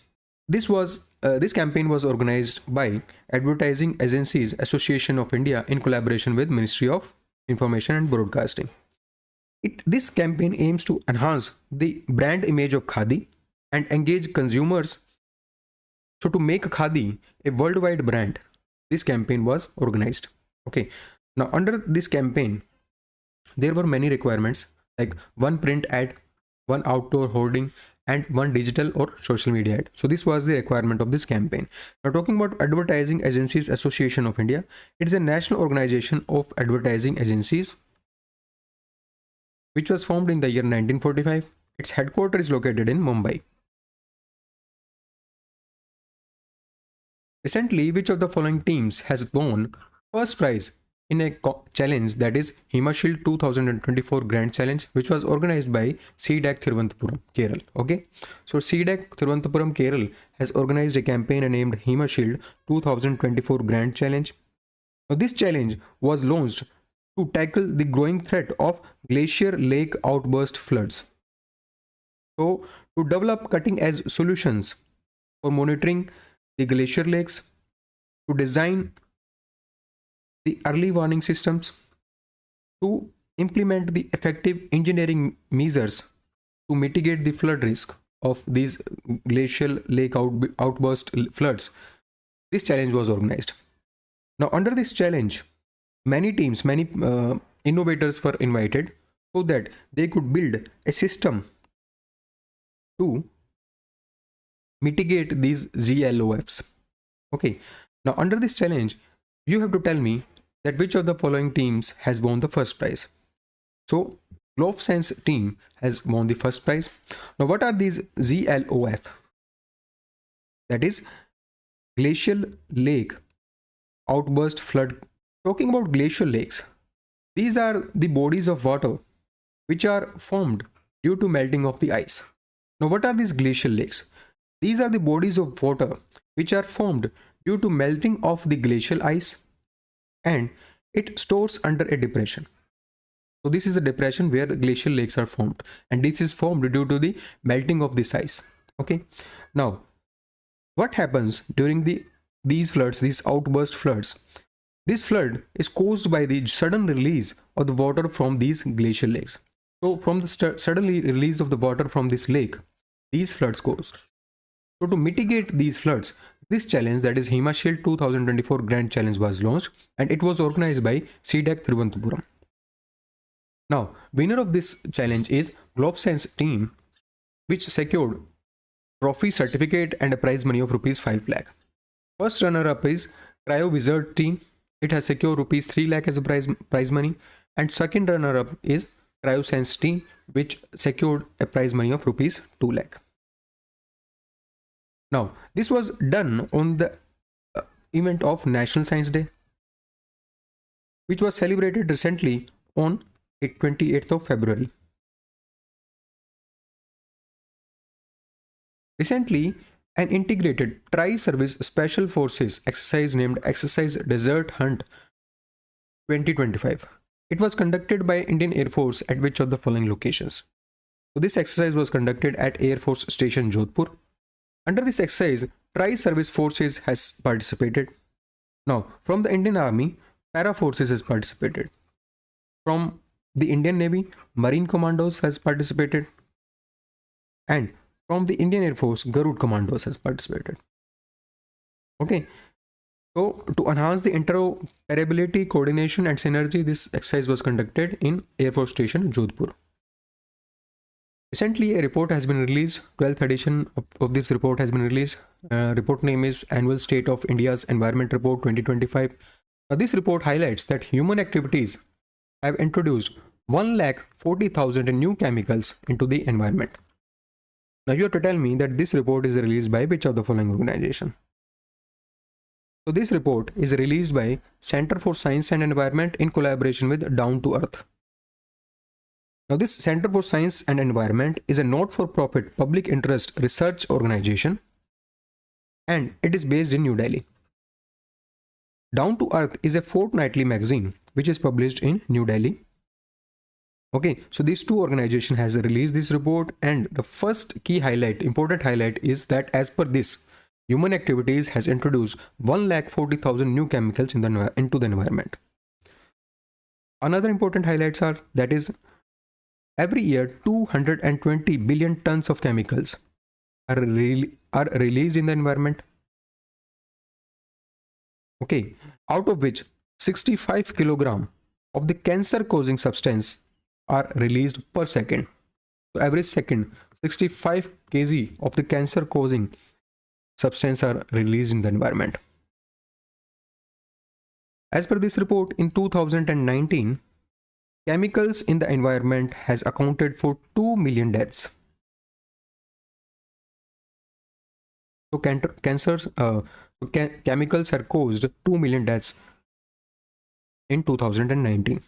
This campaign was organized by Advertising Agencies Association of India in collaboration with Ministry of Information and Broadcasting. This campaign aims to enhance the brand image of Khadi and engage consumers. So to make Khadi a worldwide brand, this campaign was organized. Okay. Now, under this campaign, there were many requirements like one print ad, one outdoor hoarding, and one digital or social media ad. So this was the requirement of this campaign. Now, talking about Advertising Agencies Association of India, it is a national organization of advertising agencies which was formed in the year 1945. Its headquarters is located in Mumbai. Recently, which of the following teams has won first prize in a challenge, that is Himashield 2024 Grand Challenge, which was organized by STUDYIQ Thiruvananthapuram, Kerala. Okay, so STUDYIQ Thiruvananthapuram, Kerala has organized a campaign named Himashield 2024 Grand Challenge. Now, this challenge was launched to tackle the growing threat of glacier lake outburst floods. So, to develop cutting-edge solutions for monitoring the glacier lakes, to design the early warning systems, to implement the effective engineering measures to mitigate the flood risk of these glacial lake outburst floods, this challenge was organized. Now, under this challenge, many teams, many innovators were invited so that they could build a system to mitigate these GLOFs. Okay, now under this challenge, you have to tell me that which of the following teams has won the first prize. So, GloveSense team has won the first prize. Now, what are these GLOF? That is glacial lake outburst flood. Talking about glacial lakes, these are the bodies of water which are formed due to melting of the ice. Now, what are these glacial lakes? These are the bodies of water which are formed due to melting of the glacial ice, and it stores under a depression. So this is the depression where glacial lakes are formed, and this is formed due to the melting of this ice. Okay, now what happens during these floods, these outburst floods? This flood is caused by the sudden release of the water from these glacial lakes. So from the sudden release of the water from this lake, these floods caused. So to mitigate these floods, this challenge, that is Himashield 2024 Grand Challenge, was launched, and it was organized by STUDYIQ Thiruvananthapuram. Now, winner of this challenge is GloveSense team, which secured trophy, certificate and a prize money of rupees 5 lakh. First runner-up is Cryo Wizard team. It has secured rupees 3 lakh as a prize money, and second runner-up is CryoSense team, which secured a prize money of rupees 2 lakh. Now, this was done on the event of National Science Day, which was celebrated recently on 28th of February. Recently, an integrated tri-service special forces exercise named Exercise Desert Hunt 2025. It was conducted by Indian Air Force at which of the following locations? So this exercise was conducted at Air Force Station Jodhpur. Under this exercise, tri-service forces has participated. Now, from the Indian Army, Para Forces has participated. From the Indian Navy, Marine Commandos has participated. And from the Indian Air Force, Garud Commandos has participated. Okay. So, to enhance the interoperability, coordination and synergy, this exercise was conducted in Air Force Station, Jodhpur. Recently, a report has been released. 12th edition of this report has been released. Report name is Annual State of India's Environment Report 2025. Now, this report highlights that human activities have introduced 1,40,000 new chemicals into the environment. Now, you have to tell me that this report is released by which of the following organization? So, this report is released by Center for Science and Environment in collaboration with Down to Earth. Now, this Center for Science and Environment is a not-for-profit public interest research organization, and it is based in New Delhi. Down to Earth is a fortnightly magazine which is published in New Delhi. Okay, so these two organizations has released this report, and the first key highlight, important highlight, is that as per this, human activities has introduced 1,40,000 new chemicals into the environment. Another important highlights are that is every year 220 billion tons of chemicals are released in the environment. Okay, out of which 65 kilogram of the cancer causing substance are released per second. So every second 65 kg of the cancer causing substance are released in the environment. As per this report, in 2019, chemicals in the environment has accounted for 2 million deaths. So chemicals have caused 2 million deaths in 2019.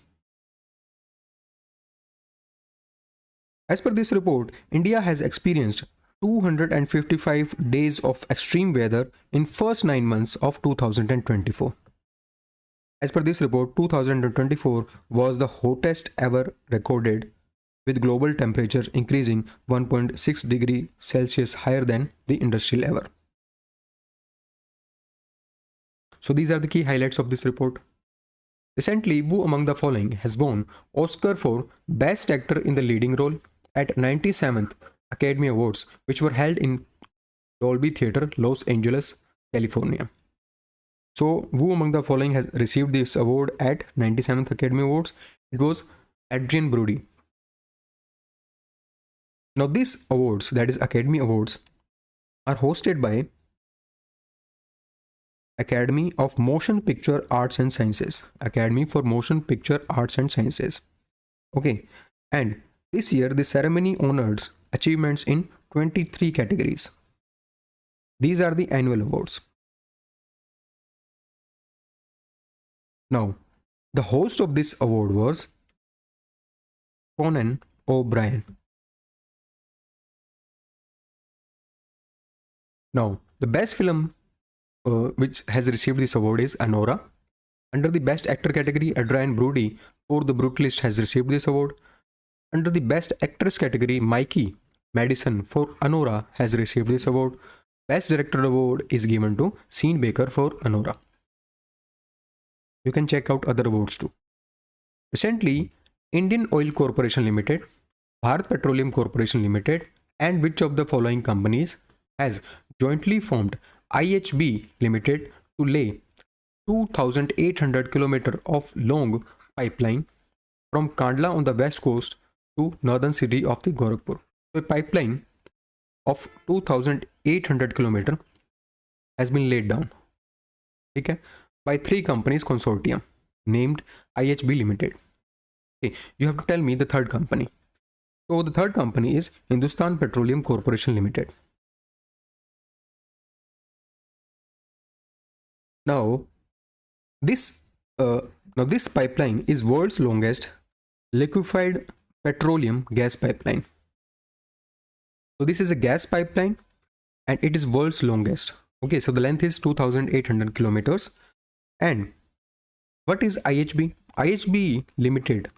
As per this report, India has experienced 255 days of extreme weather in first 9 months of 2024. As per this report, 2024 was the hottest ever recorded, with global temperature increasing 1.6 degrees Celsius higher than the industrial ever. So these are the key highlights of this report. Recently, who among the following has won Oscar for Best Actor in the Leading Role at 97th Academy Awards, which were held in Dolby Theatre, Los Angeles, California. So, who among the following has received this award at 97th Academy Awards? It was Adrien Brody. Now, these awards, that is Academy Awards, are hosted by Academy of Motion Picture Arts and Sciences. Academy for Motion Picture Arts and Sciences. Okay, and this year the ceremony honors achievements in 23 categories. These are the annual awards. Now, the host of this award was Conan O'Brien. Now, the best film which has received this award is Anora. Under the Best Actor category, Adrien Brody for The Brutalist has received this award. Under the Best Actress category, Mikey Madison for Anora has received this award. Best Director award is given to Sean Baker for Anora. You can check out other awards too. Recently, Indian Oil Corporation Limited, Bharat Petroleum Corporation Limited, and which of the following companies has jointly formed IHB Limited to lay 2,800 km of long pipeline from Kandla on the west coast to northern city of the Gorakhpur. So a pipeline of 2,800 km has been laid down, okay, by 3 companies consortium named IHB Limited. Okay, you have to tell me the third company. So the third company is Hindustan Petroleum Corporation Limited. Now this pipeline is world's longest liquefied petroleum gas pipeline. So this is a gas pipeline and it is world's longest. Okay, so the length is 2,800 kilometers. And what is IHB? IHB Limited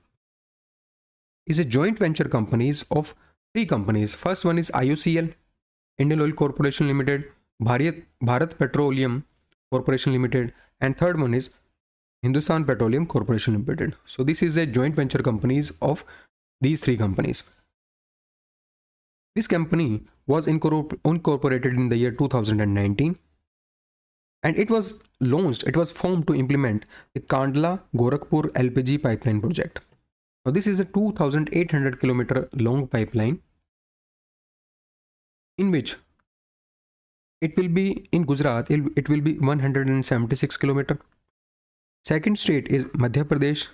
is a joint venture companies of 3 companies. First one is IOCL, Indian Oil Corporation Limited, Bharat Petroleum Corporation Limited, and third one is Hindustan Petroleum Corporation Limited. So this is a joint venture companies of these 3 companies. This company was incorporated in the year 2019 and it was formed to implement the Kandla Gorakhpur LPG pipeline project. Now this is a 2,800 kilometer long pipeline in which it will be in Gujarat, it will be 176 kilometer. Second state is Madhya Pradesh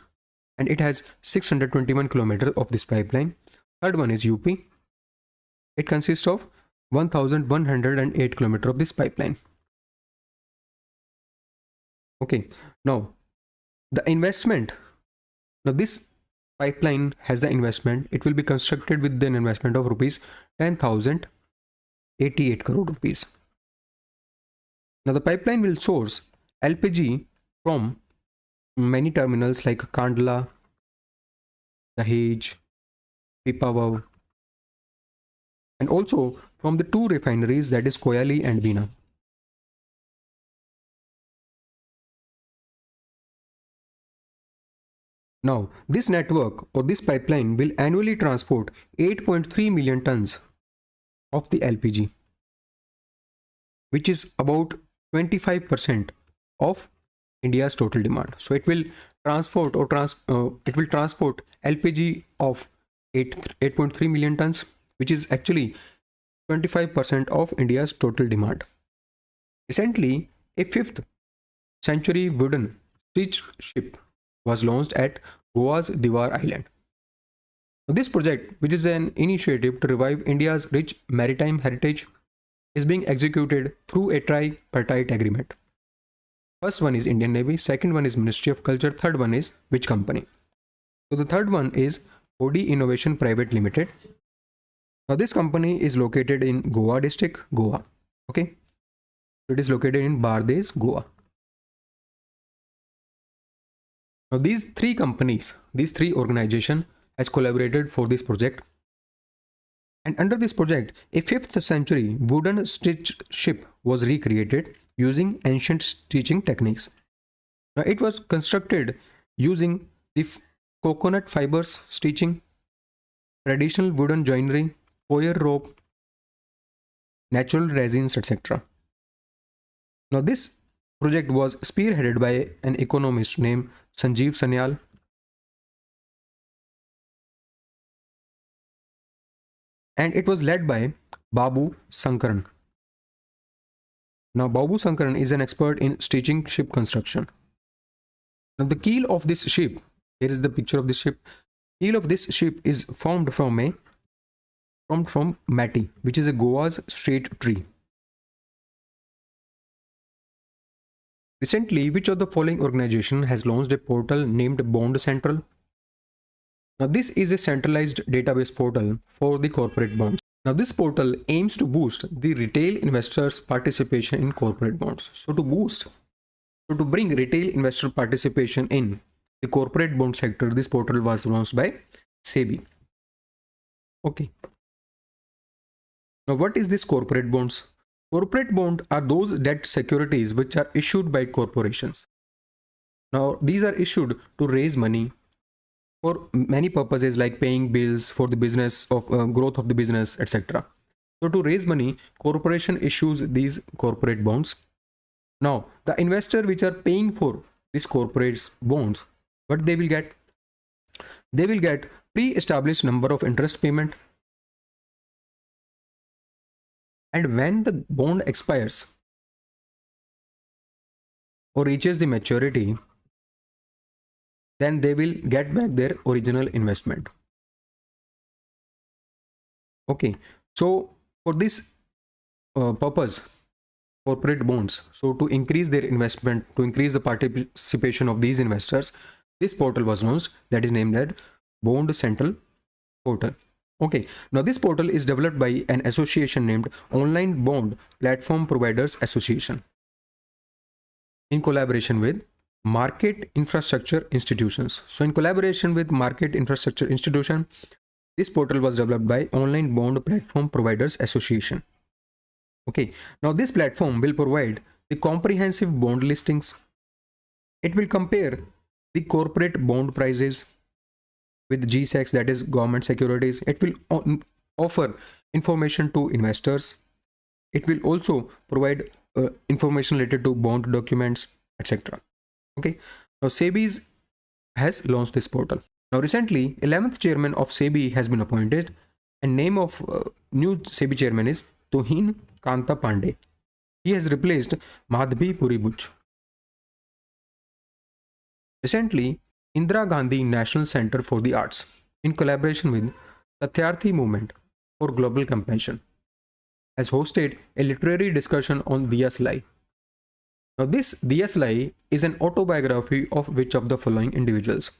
and it has 621 kilometers of this pipeline. Third one is UP. It consists of 1,108 kilometers of this pipeline. Okay, now the investment. Now this pipeline has the investment. It will be constructed with an investment of rupees 10,088 crore rupees. Now the pipeline will source LPG from many terminals like Kandla, Dahej, Pipavav, and also from the 2 refineries, that is Koyali and Bina. Now this network or this pipeline will annually transport 8.3 million tons of the LPG, which is about 25% of India's total demand. So it will transport LPG of 8.3 million tons, which is actually 25% of India's total demand. Recently, a 5th century wooden siege ship was launched at Goa's Diwar Island. Now, this project, which is an initiative to revive India's rich maritime heritage, is being executed through a tripartite agreement. First one is Indian Navy, second one is Ministry of Culture, third one is which company? So the third one is Odi Innovation Private Limited. Now this company is located in Goa district, Goa. Okay. So it is located in Bardes, Goa. Now these three companies, these three organizations has collaborated for this project. And under this project, a 5th century wooden stitched ship was recreated using ancient stitching techniques. Now it was constructed using the coconut fibers stitching, traditional wooden joinery, coir rope, natural resins, etc. Now this project was spearheaded by an economist named Sanjeev Sanyal. And it was led by Babu Sankaran. Now Babu Sankaran is an expert in stitching ship construction. Now the keel of this ship, here is the picture of this ship. Keel of this ship is formed from Mati, which is a Goa's straight tree. Recently, which of the following organization has launched a portal named Bond Central? Now this is a centralized database portal for the corporate bonds. Now this portal aims to boost the retail investors' participation in corporate bonds. So to bring retail investor participation in the corporate bond sector, this portal was launched by SEBI. Okay. Now what is this corporate bonds? Corporate bonds are those debt securities which are issued by corporations. Now these are issued to raise money for many purposes like paying bills for the business of growth of the business, etc. So to raise money, corporation issues these corporate bonds. Now the investor which are paying for these corporate bonds, what they will get? They will get pre-established number of interest payment. And when the bond expires or reaches the maturity, then they will get back their original investment. Okay, so for this purpose, corporate bonds, so to increase their investment, to increase the participation of these investors, this portal was launched, that is named as Bond Central Portal. Okay, now this portal is developed by an association named Online Bond Platform Providers Association in collaboration with market infrastructure institutions. So in collaboration with market infrastructure institution, this portal was developed by Online Bond Platform Providers Association. Okay, now this platform will provide the comprehensive bond listings. It will compare the corporate bond prices with GSECs, that is government securities. It will offer information to investors. It will also provide information related to bond documents, etc. Okay, now SEBI has launched this portal. Now recently, 11th chairman of SEBI has been appointed, and name of new SEBI chairman is Tuhin Kanta Pandey. He has replaced Madhvi Puri Buch. Recently, Indira Gandhi National Center for the Arts, in collaboration with Satyarthi Movement for Global Compassion, has hosted a literary discussion on Diya Salai. Now this Diya Salai is an autobiography of which of the following individuals?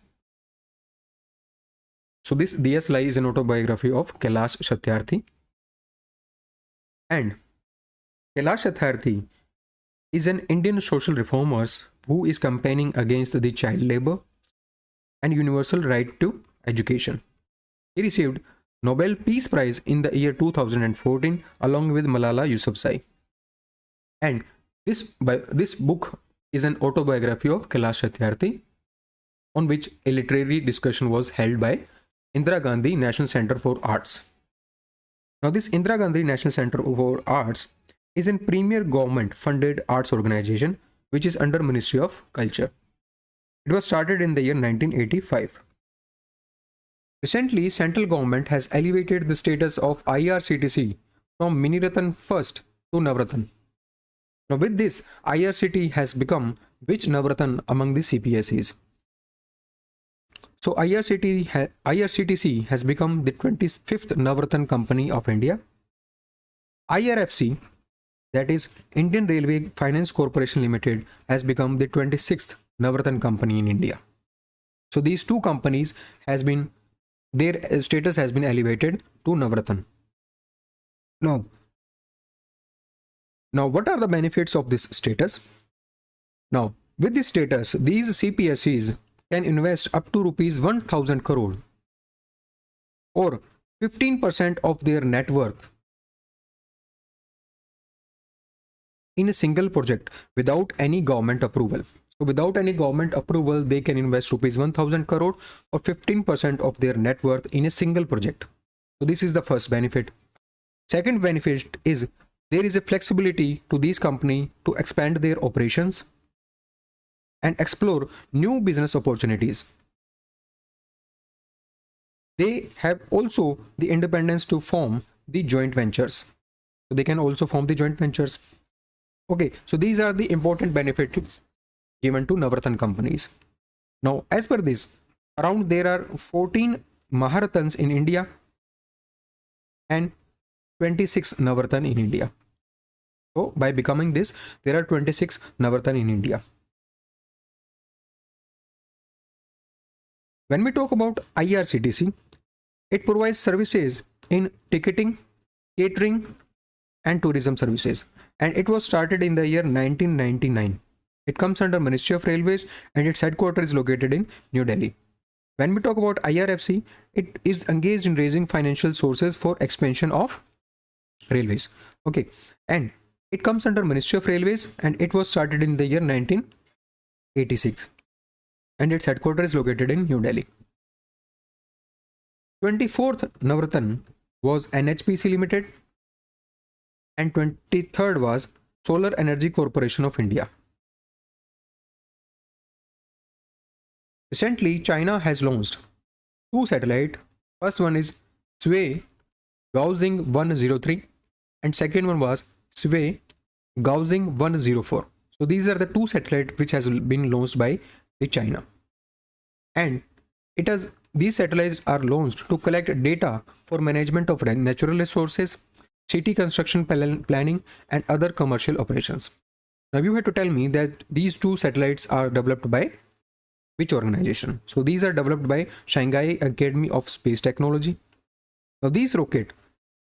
So this Diya Salai is an autobiography of Kailash Satyarthi. And Kailash Satyarthi is an Indian social reformer who is campaigning against the child labor and universal right to education. He received Nobel Peace Prize in the year 2014 along with Malala Yousafzai. And this book is an autobiography of Kailash Satyarthi, on which a literary discussion was held by Indira Gandhi National Center for Arts. Now this Indira Gandhi National Center for Arts is a premier government funded arts organization which is under Ministry of Culture. It was started in the year 1985. Recently, central government has elevated the status of IRCTC from Miniratan first to Navratan. Now with this, IRCT has become which Navratan among the CPSEs? So IRCTC has become the 25th Navratan company of India. IRFC, that is Indian Railway Finance Corporation Limited, has become the 26th Navratan company in India. So these two companies their status has been elevated to Navratan. Now what are the benefits of this status? Now, with this status, these CPSEs can invest up to rupees 1000 crore or 15% of their net worth in a single project without any government approval. So without any government approval, they can invest rupees 1000 crore or 15% of their net worth in a single project. So this is the first benefit. Second benefit is there is a flexibility to these companies to expand their operations and explore new business opportunities. They have also the independence to form the joint ventures. So they can also form the joint ventures. Okay, so these are the important benefits given to Navratan companies. Now, as per this, around there are 14 Maharatans in India and 26 Navratan in India. So by becoming this, there are 26 Navratan in India. When we talk about IRCTC, it provides services in ticketing, catering, and tourism services, and it was started in the year 1999. It comes under Ministry of Railways and its headquarters is located in New Delhi. When we talk about IRFC, it is engaged in raising financial sources for expansion of railways. Okay, and it comes under Ministry of Railways and it was started in the year 1986 and its headquarters is located in New Delhi. 24th Navratan was NHPC Limited and 23rd was Solar Energy Corporation of India. Recently, China has launched two satellites. First one is Sway Gaozing 103 and second one was Sway Gaozing 104. So these are the two satellites which has been launched by China, and these satellites are launched to collect data for management of natural resources, city construction planning, and other commercial operations. Now you have to tell me that these two satellites are developed by which organization? So these are developed by Shanghai Academy of Space Technology. Now this rocket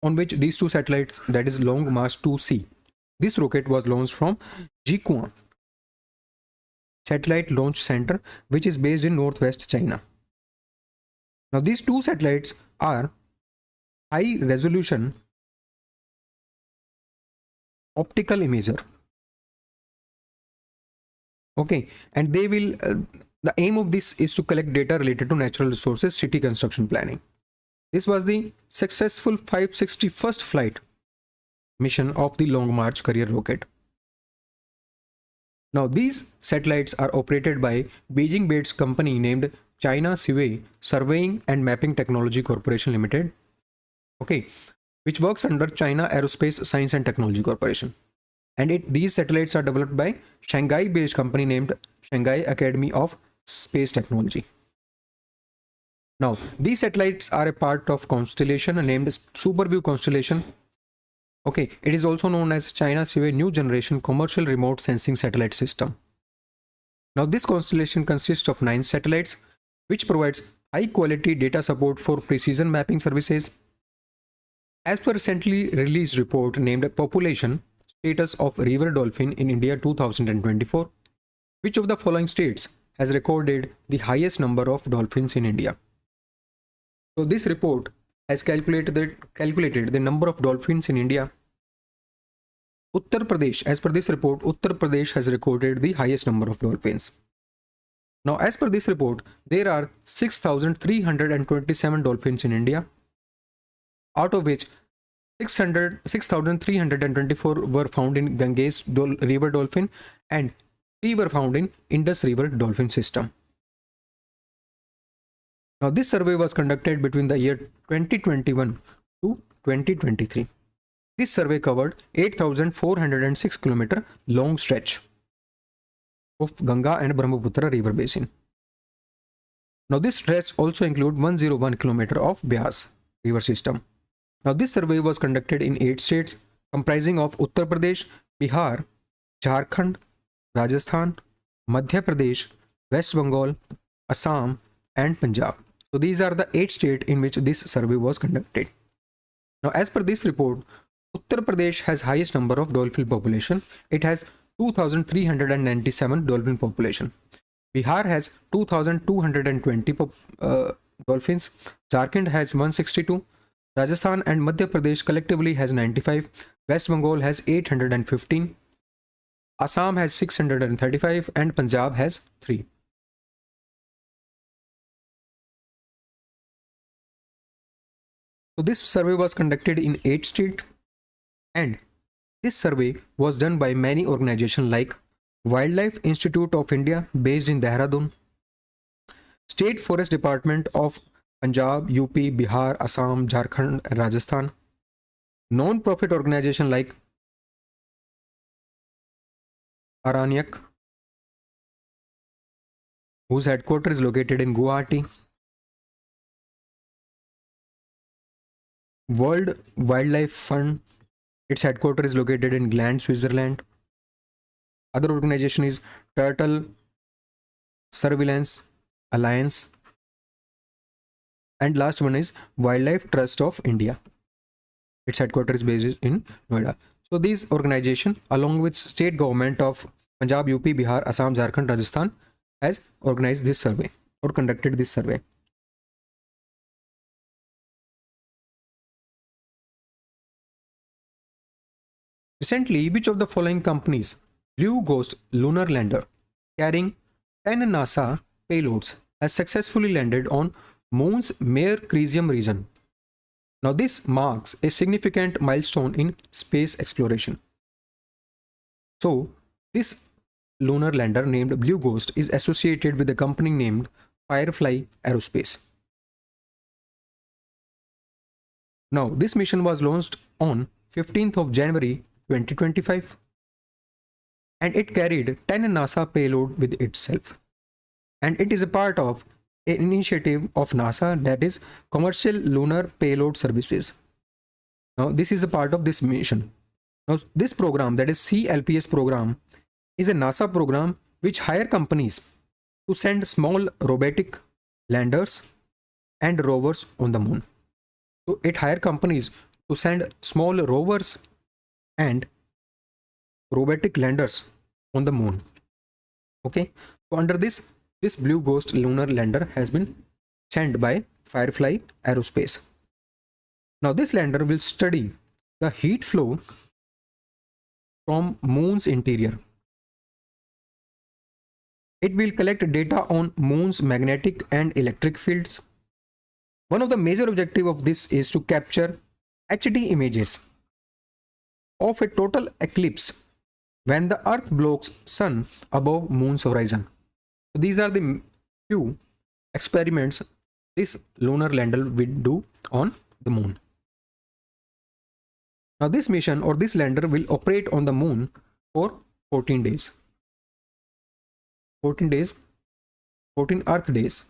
on which these two satellites, that is Long March 2C, this rocket was launched from Jiquan Satellite Launch Center, which is based in northwest China. Now these two satellites are high resolution optical imager. Okay, and they will the aim of this is to collect data related to natural resources, city construction planning. This was the successful 561st flight mission of the Long March carrier rocket. Now these satellites are operated by Beijing-based company named China Surveying and Mapping Technology Corporation Limited, okay, which works under China Aerospace Science and Technology Corporation. And these satellites are developed by Shanghai-based company named Shanghai Academy of Space Technology. Now, these satellites are a part of constellation named SuperView constellation. Okay, it is also known as China Sea New Generation Commercial Remote Sensing Satellite System. Now, this constellation consists of 9 satellites, which provides high-quality data support for precision mapping services. As per recently released report named Population Status of River Dolphin in India 2024, which of the following states has recorded the highest number of dolphins in India? So this report has calculated the number of dolphins in India. Uttar Pradesh, as per this report, Uttar Pradesh has recorded the highest number of dolphins. Now, as per this report, there are 6,327 dolphins in India, out of which 6,324 were found in Ganges River Dolphin and 3 were found in Indus River Dolphin System. Now, this survey was conducted between the year 2021 to 2023. This survey covered 8,406 km long stretch of Ganga and Brahmaputra river basin. Now this stretch also include 101 kilometer of Beas river system. Now this survey was conducted in 8 states comprising of Uttar Pradesh, Bihar, Jharkhand, Rajasthan, Madhya Pradesh, West Bengal, Assam and Punjab. So these are the 8 states in which this survey was conducted. Now as per this report, Uttar Pradesh has highest number of dolphin population. It has 2,397 dolphin population. Bihar has 2,220 dolphins. Jharkhand has 162. Rajasthan and Madhya Pradesh collectively has 95. West Bengal has 815. Assam has 635 and Punjab has 3. So this survey was conducted in 8 states, and this survey was done by many organizations like Wildlife Institute of India based in Dehradun, State Forest Department of Punjab, UP, Bihar, Assam, Jharkhand and Rajasthan, non-profit organization like STUDYIQ, whose headquarters is located in Guwahati, World Wildlife Fund, its headquarters is located in Gland, Switzerland. Other organization is Turtle Surveillance Alliance, and last one is Wildlife Trust of India. Its headquarters is based in Noida. So these organization along with state government of Punjab, UP, Bihar, Assam, Jharkhand, Rajasthan has organized this survey or conducted this survey. Recently, which of the following companies Blue Ghost lunar lander carrying 10 NASA payloads has successfully landed on Moon's Mare Crisium region? Now this marks a significant milestone in space exploration. So this lunar lander named Blue Ghost is associated with a company named Firefly Aerospace. Now this mission was launched on 15th of January 2025 and it carried 10 NASA payload with itself, and it is a part of an initiative of NASA, that is Commercial Lunar Payload Services. Now this is a part of this mission. Now this program, that is CLPS program, is a NASA program which hire companies to send small robotic landers and rovers on the moon. So it hire companies to send small rovers and robotic landers on the moon. Okay, so under this Blue Ghost lunar lander has been sent by Firefly Aerospace. Now this lander will study the heat flow from moon's interior. It will collect data on moon's magnetic and electric fields. One of the major objectives of this is to capture HD images of a total eclipse when the earth blocks sun above moon's horizon. So these are the few experiments this lunar lander will do on the moon. Now this mission or this lander will operate on the moon for 14 days. 14 days, 14 earth days.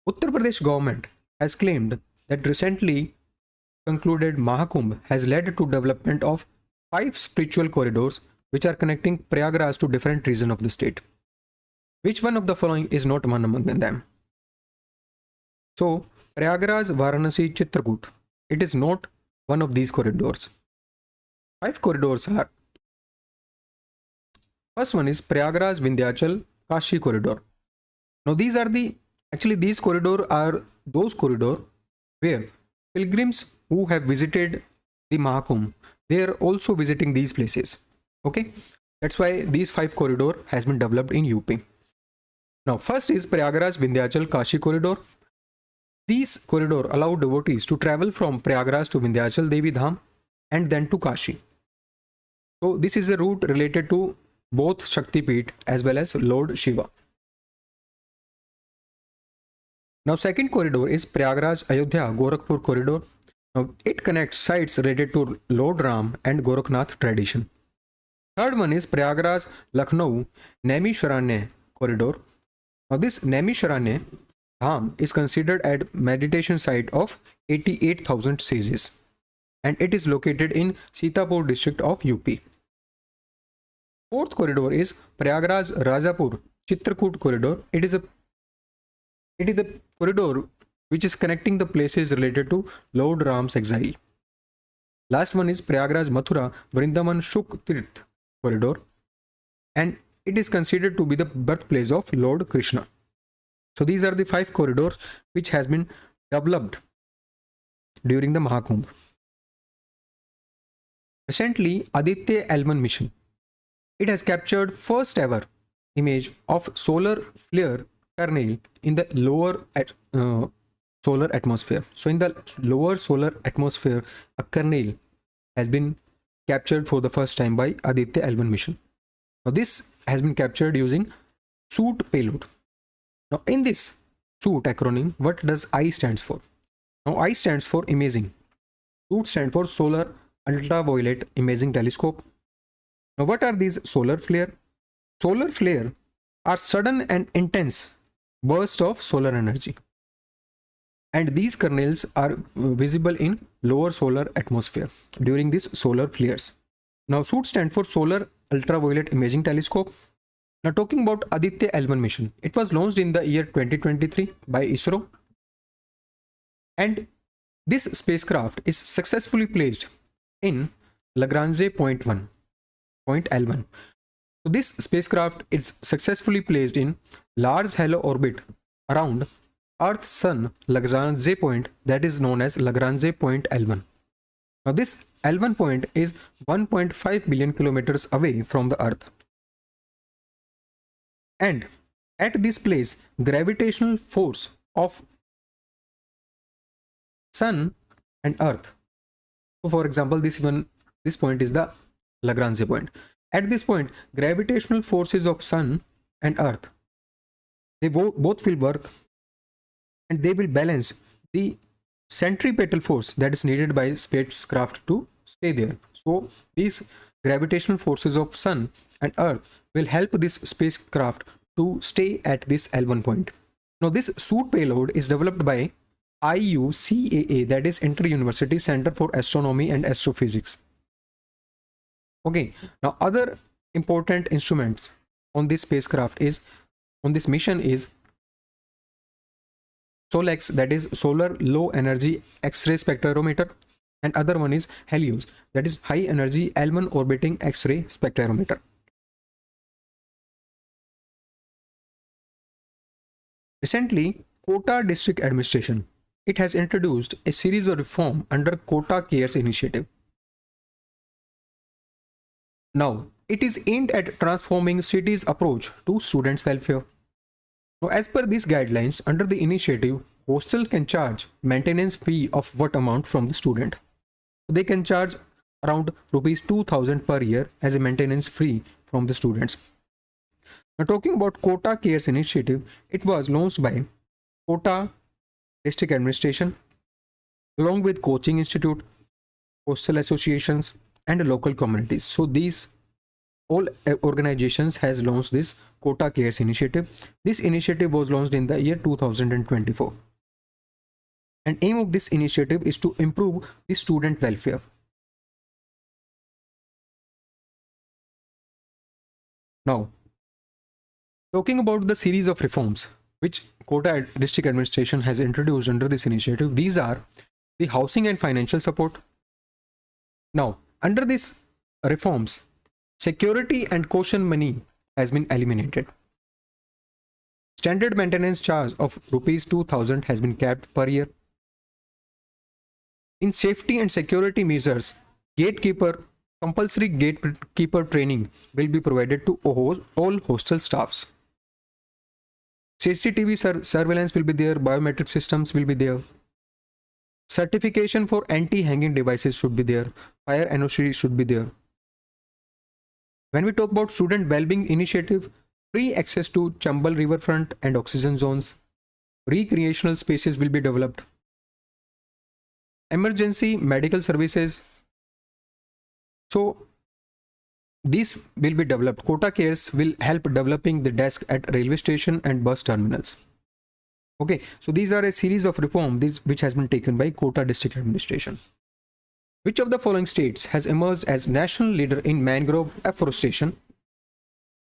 Uttar Pradesh government has claimed that recently concluded Mahakumbh has led to development of 5 spiritual corridors which are connecting Prayagraj to different regions of the state. Which one of the following is not one among them? So Prayagraj, Varanasi, Chitrakoot, it is not one of these corridors. 5 corridors are: first one is Prayagraj, Vindhyachal, Kashi corridor. Now these are these corridors are those corridors where pilgrims who have visited the Mahakumbh, they are also visiting these places. Okay, that's why these 5 corridor has been developed in UP. Now first is Prayagraj, Vindhyachal, Kashi corridor. These corridor allow devotees to travel from Prayagraj to Vindhyachal Devi Dham and then to Kashi. So this is a route related to both Shakti Peeth as well as Lord Shiva. Now second corridor is Prayagraj, Ayodhya, Gorakhpur corridor. Now it connects sites related to Lord Ram and Gorakhnath tradition. Third one is Prayagraj, Lucknow, Naimishwaranya corridor. Now this Naimisharanya Dham is considered a meditation site of 88,000 sages, and it is located in Sitapur district of UP. Fourth corridor is Prayagraj Rajapur Chitrakoot corridor. It is the corridor which is connecting the places related to Lord Ram's exile. Last one is Prayagraj Mathura Vrindavan Shuk Tirth corridor, and it is considered to be the birthplace of Lord Krishna. So these are the 5 corridors which has been developed during the Mahakumbh. Recently, Aditya L1 mission, it has captured first ever image of solar flare kernel in the lower solar atmosphere. So in the lower solar atmosphere, a kernel has been captured for the first time by Aditya L1 mission. Now this has been captured using SUIT payload. Now in this SUIT acronym, what does I stands for? Now I stands for imaging. SUIT stands for Solar Ultraviolet Imaging Telescope. Now what are these solar flare? Solar flare are sudden and intense bursts of solar energy, and these kernels are visible in lower solar atmosphere during these solar flares. Now SUIT stands for Solar Ultraviolet Imaging Telescope. Now talking about Aditya L1 mission, it was launched in the year 2023 by ISRO, and this spacecraft is successfully placed in Lagrange point L1. So this spacecraft is successfully placed in large halo orbit around Earth Sun Lagrange point, that is known as Lagrange point L1. Now this L1 point is 1.5 billion kilometers away from the Earth, and at this place gravitational force of Sun and Earth. So for example, this point is the Lagrange point. At this point, gravitational forces of Sun and Earth, they both will work, and they will balance the centripetal force that is needed by spacecraft to stay there. So these gravitational forces of Sun and Earth will help this spacecraft to stay at this L1 point. Now this SUIT payload is developed by IUCAA, that is Inter-University Center for Astronomy and Astrophysics. Okay, now other important instruments on this spacecraft is, on this mission is SOLEX, that is Solar Low Energy X-ray Spectrometer, and other one is HELIOS, that is High Energy L1 Orbiting X-ray Spectrometer. Recently, Kota District Administration, it has introduced a series of reform under Kota Cares initiative. Now, it is aimed at transforming city's approach to students' welfare. Now, as per these guidelines, under the initiative, hostel can charge maintenance fee of what amount from the student. They can charge around rupees 2,000 per year as a maintenance fee from the students. Now, talking about Kota Cares initiative, it was launched by Kota District Administration along with coaching institute, hostel associations, and local communities. So these all organizations has launched this Kota Cares initiative. This initiative was launched in the year 2024, and aim of this initiative is to improve the student welfare. Now, talking about the series of reforms which Kota District Administration has introduced under this initiative, these are the housing and financial support. Now, under these reforms, security and caution money has been eliminated. Standard maintenance charge of rupees 2,000 has been capped per year. In safety and security measures, compulsory gatekeeper training will be provided to all hostel staffs. CCTV surveillance will be there, biometric systems will be there. Certification for anti-hanging devices should be there. Fire NOC should be there. When we talk about student well-being initiative, free access to Chambal riverfront and oxygen zones. Recreational spaces will be developed. Emergency medical services. So these will be developed. Quota cares will help developing the desk at railway station and bus terminals. Okay, so these are a series of reforms which has been taken by Quota district administration. Which of the following states has emerged as national leader in mangrove afforestation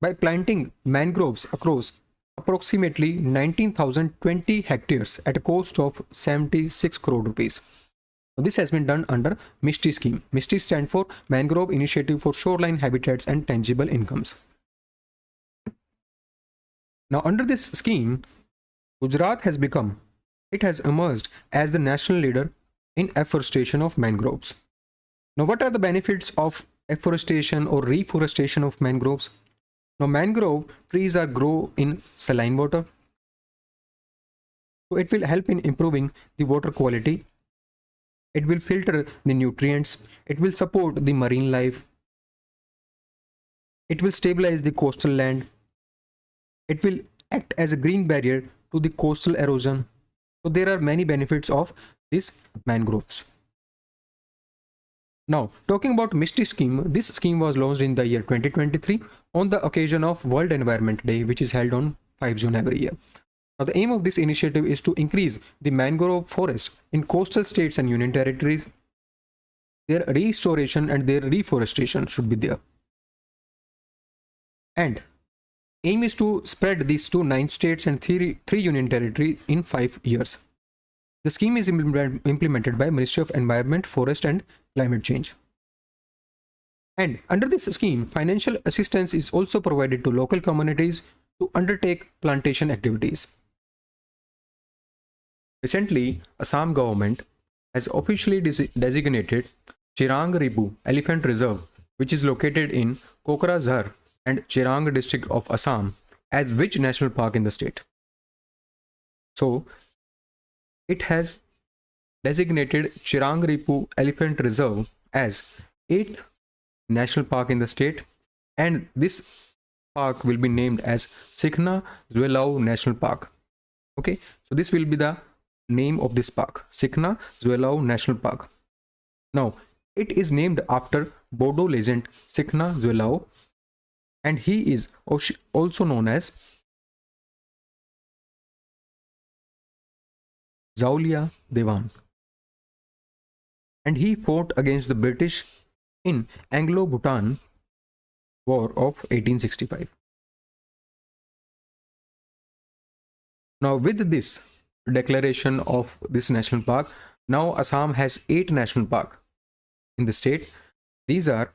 by planting mangroves across approximately 19,020 hectares at a cost of 76 crore rupees? This has been done under MISTI scheme. MISTI stands for Mangrove Initiative for Shoreline Habitats and Tangible Incomes. Now, under this scheme, Gujarat has emerged as the national leader in afforestation of mangroves. Now, what are the benefits of afforestation or reforestation of mangroves? Now, mangrove trees are grow in saline water. So it will help in improving the water quality. It will filter the nutrients. It will support the marine life. It will stabilize the coastal land. It will act as a green barrier to the coastal erosion. So there are many benefits of these mangroves. Now, talking about MISTI scheme, this scheme was launched in the year 2023 on the occasion of World Environment Day, which is held on 5 June every year. Now, the aim of this initiative is to increase the mangrove forest in coastal states and union territories. Their restoration and their reforestation should be there. And aim is to spread these to 9 states and 3 union territories in 5 years. The scheme is implemented by Ministry of Environment, Forest and Climate Change. And under this scheme, financial assistance is also provided to local communities to undertake plantation activities. Recently, Assam government has officially designated Chirang Ripu Elephant Reserve, which is located in Kokrajhar and Chirang district of Assam, as which national park in the state. So, it has designated Chirang Ripu Elephant Reserve as 8th national park in the state, and this park will be named as Sikhna Zwelau National Park. Okay, so this will be the name of this park, Sikhna Zwelau National Park. Now, it is named after Bodo legend Sikhna Zwelau, and he is also known as Zaulia Dewan, and he fought against the British in Anglo-Bhutan War of 1865. Now, with this declaration of this national park, now Assam has 8 national parks in the state. These are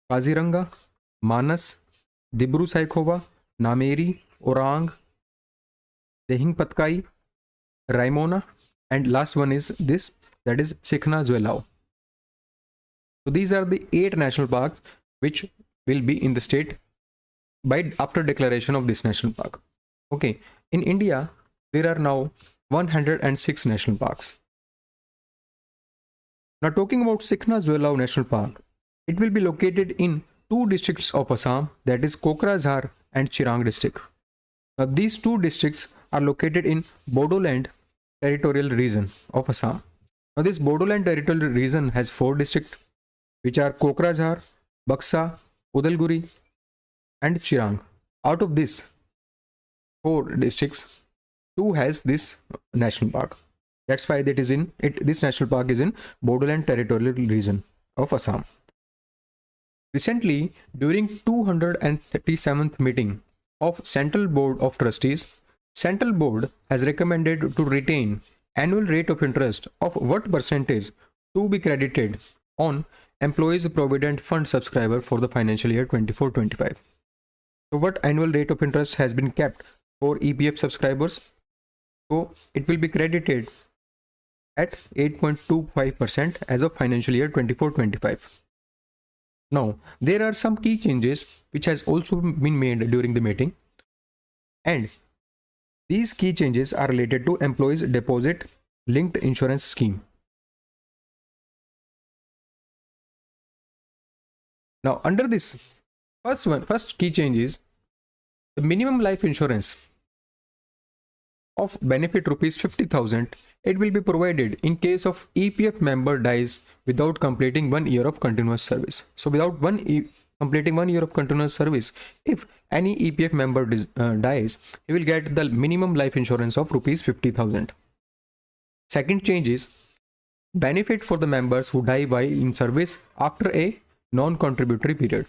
Kaziranga, Manas, Dibru Saikhova, Nameri, Orang, Dehingpatkai, Raimona, and last one is this, that is Sikhna Zwelau. So these are the 8 national parks which will be in the state after declaration of this national park. Okay, in India there are now 106 national parks. Now, talking about Sikhna Zwelau National Park, it will be located in 2 districts of Assam, that is Kokrajhar and Chirang district. Now, these 2 districts are located in Bodoland territorial region of Assam. Now, this Bodoland territorial region has 4 districts, which are Kokrajhar, Baksa, Udalguri and Chirang. Out of these 4 districts, 2 has this national park. That's why that is in it. This national park is in Bodoland territorial region of Assam. Recently, during 237th meeting of Central Board of Trustees, Central Board has recommended to retain annual rate of interest of what percentage to be credited on Employees Provident Fund subscriber for the financial year 24-25. So what annual rate of interest has been kept for EPF subscribers? So it will be credited at 8.25% as of financial year 24-25. Now, there are some key changes which has also been made during the meeting, and these key changes are related to employees deposit linked insurance scheme. Now, under this first key change is the minimum life insurance of benefit rupees 50,000. It will be provided in case of EPF member dies without completing 1 year of continuous service. So without 1 completing 1 year of continuous service. If any EPF member dies, he will get the minimum life insurance of rupees 50,000. Second change is benefit for the members who die while in service after a non-contributory period.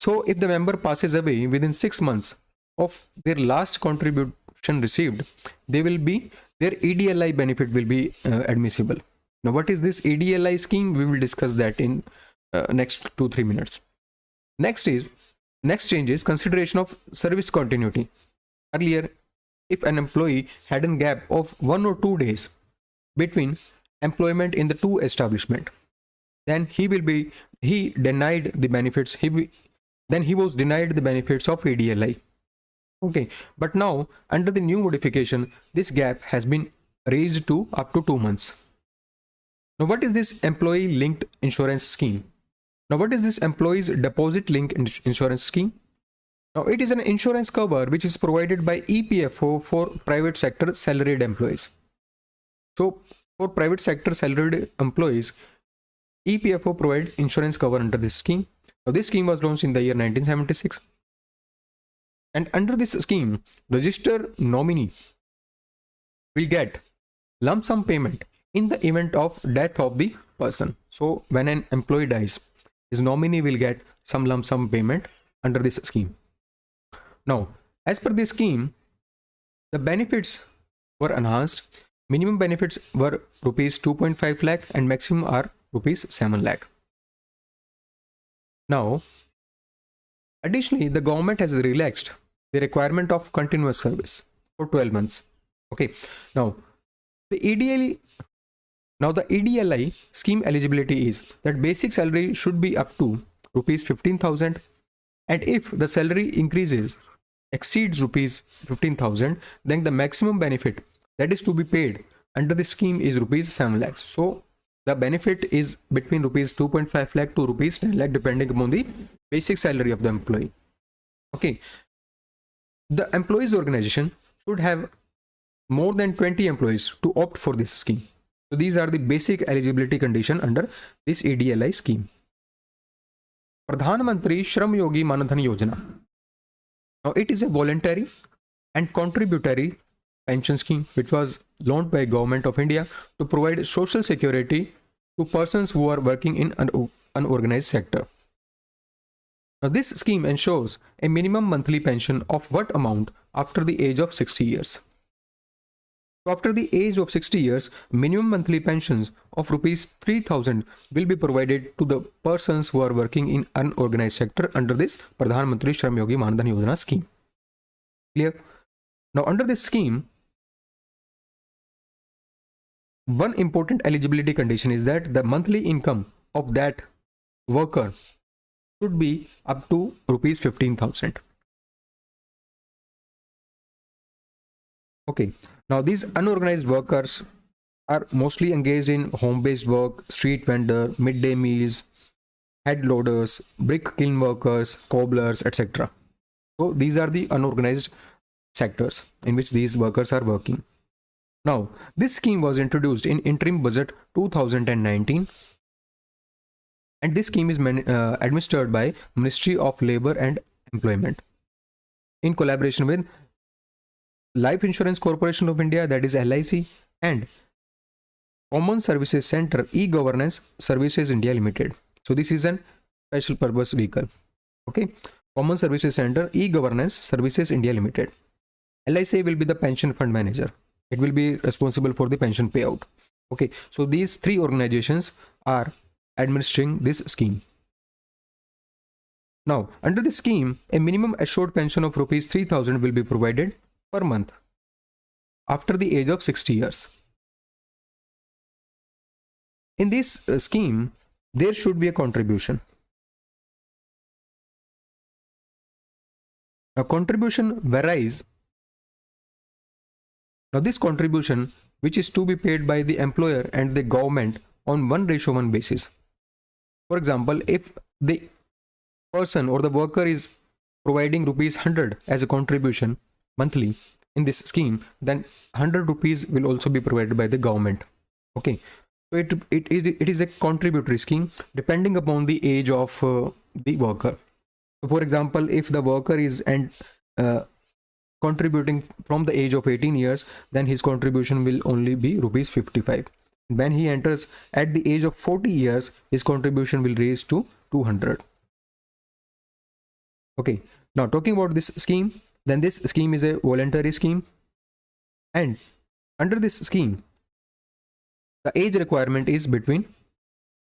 So if the member passes away within 6 months of their last contribution received, their EDLI benefit will be admissible. Now, what is this EDLI scheme? We will discuss that in next 2-3 minutes. Next change is consideration of service continuity. Earlier, if an employee had a gap of 1 or 2 days between employment in the two establishment, then he denied the benefits. He was denied the benefits of EDLI. Okay, but now under the new modification, this gap has been raised to up to 2 months. Now, what is this employee linked insurance scheme? Now, what is this employees deposit linked insurance scheme? Now, it is an insurance cover which is provided by EPFO for private sector salaried employees. So, for private sector salaried employees, EPFO provide insurance cover under this scheme. Now, this scheme was launched in the year 1976. And under this scheme, registered nominee will get lump sum payment in the event of death of the person. So, when an employee dies, his nominee will get some lump sum payment under this scheme. Now, as per this scheme, the benefits were enhanced. Minimum benefits were rupees 2.5 lakh and maximum are rupees 7 lakh. Now, additionally, the government has relaxed the requirement of continuous service for 12 months. Okay. Now, the EDLI scheme eligibility is that basic salary should be up to rupees 15,000, and if the salary exceeds rupees 15,000, then the maximum benefit that is to be paid under the scheme is rupees 7 lakhs. So the benefit is between rupees 2.5 lakh to rupees 10 lakh depending upon the basic salary of the employee. Okay. The employees organization should have more than 20 employees to opt for this scheme. So these are the basic eligibility condition under this EDLI scheme. Pradhan Mantri Shram Yogi Manadhan Yojana. Now, it is a voluntary and contributory pension scheme which was launched by Government of India to provide social security to persons who are working in an unorganized sector. Now, this scheme ensures a minimum monthly pension of what amount after the age of 60 years. So after the age of 60 years, minimum monthly pensions of rupees 3,000 will be provided to the persons who are working in unorganized sector under this Pradhan Mantri Shram Yogi Manadhan Yojana scheme. Clear? Now, under this scheme, one important eligibility condition is that the monthly income of that worker should be up to rupees 15,000. Okay. Now, these unorganized workers are mostly engaged in home-based work, street vendor, midday meals, head loaders, brick kiln workers, cobblers, etc. So these are the unorganized sectors in which these workers are working. Now, this scheme was introduced in Interim Budget 2019, and this scheme is administered by Ministry of Labour and Employment in collaboration with Life Insurance Corporation of India, that is LIC, and Common Services Center E-Governance Services India Limited. So this is an special purpose vehicle. Okay, Common Services Center E-Governance Services India Limited. LIC will be the pension fund manager. It will be responsible for the pension payout. Okay, so these three organizations are administering this scheme. Now, under the scheme, a minimum assured pension of rupees 3,000 will be provided per month after the age of 60 years. In this scheme, there should be a contribution. Now, contribution varies. Now, this contribution, which is to be paid by the employer and the government on 1:1 basis. For example, if the person or the worker is providing rupees 100 as a contribution monthly in this scheme, then 100 rupees will also be provided by the government. Okay, so it is a contributory scheme depending upon the age of the worker. So for example, if the worker is uh, contributing from the age of 18 years, then his contribution will only be rupees 55. When he enters at the age of 40 years, his contribution will raise to 200. Okay, now talking about this scheme, then this scheme is a voluntary scheme, and under this scheme, the age requirement is between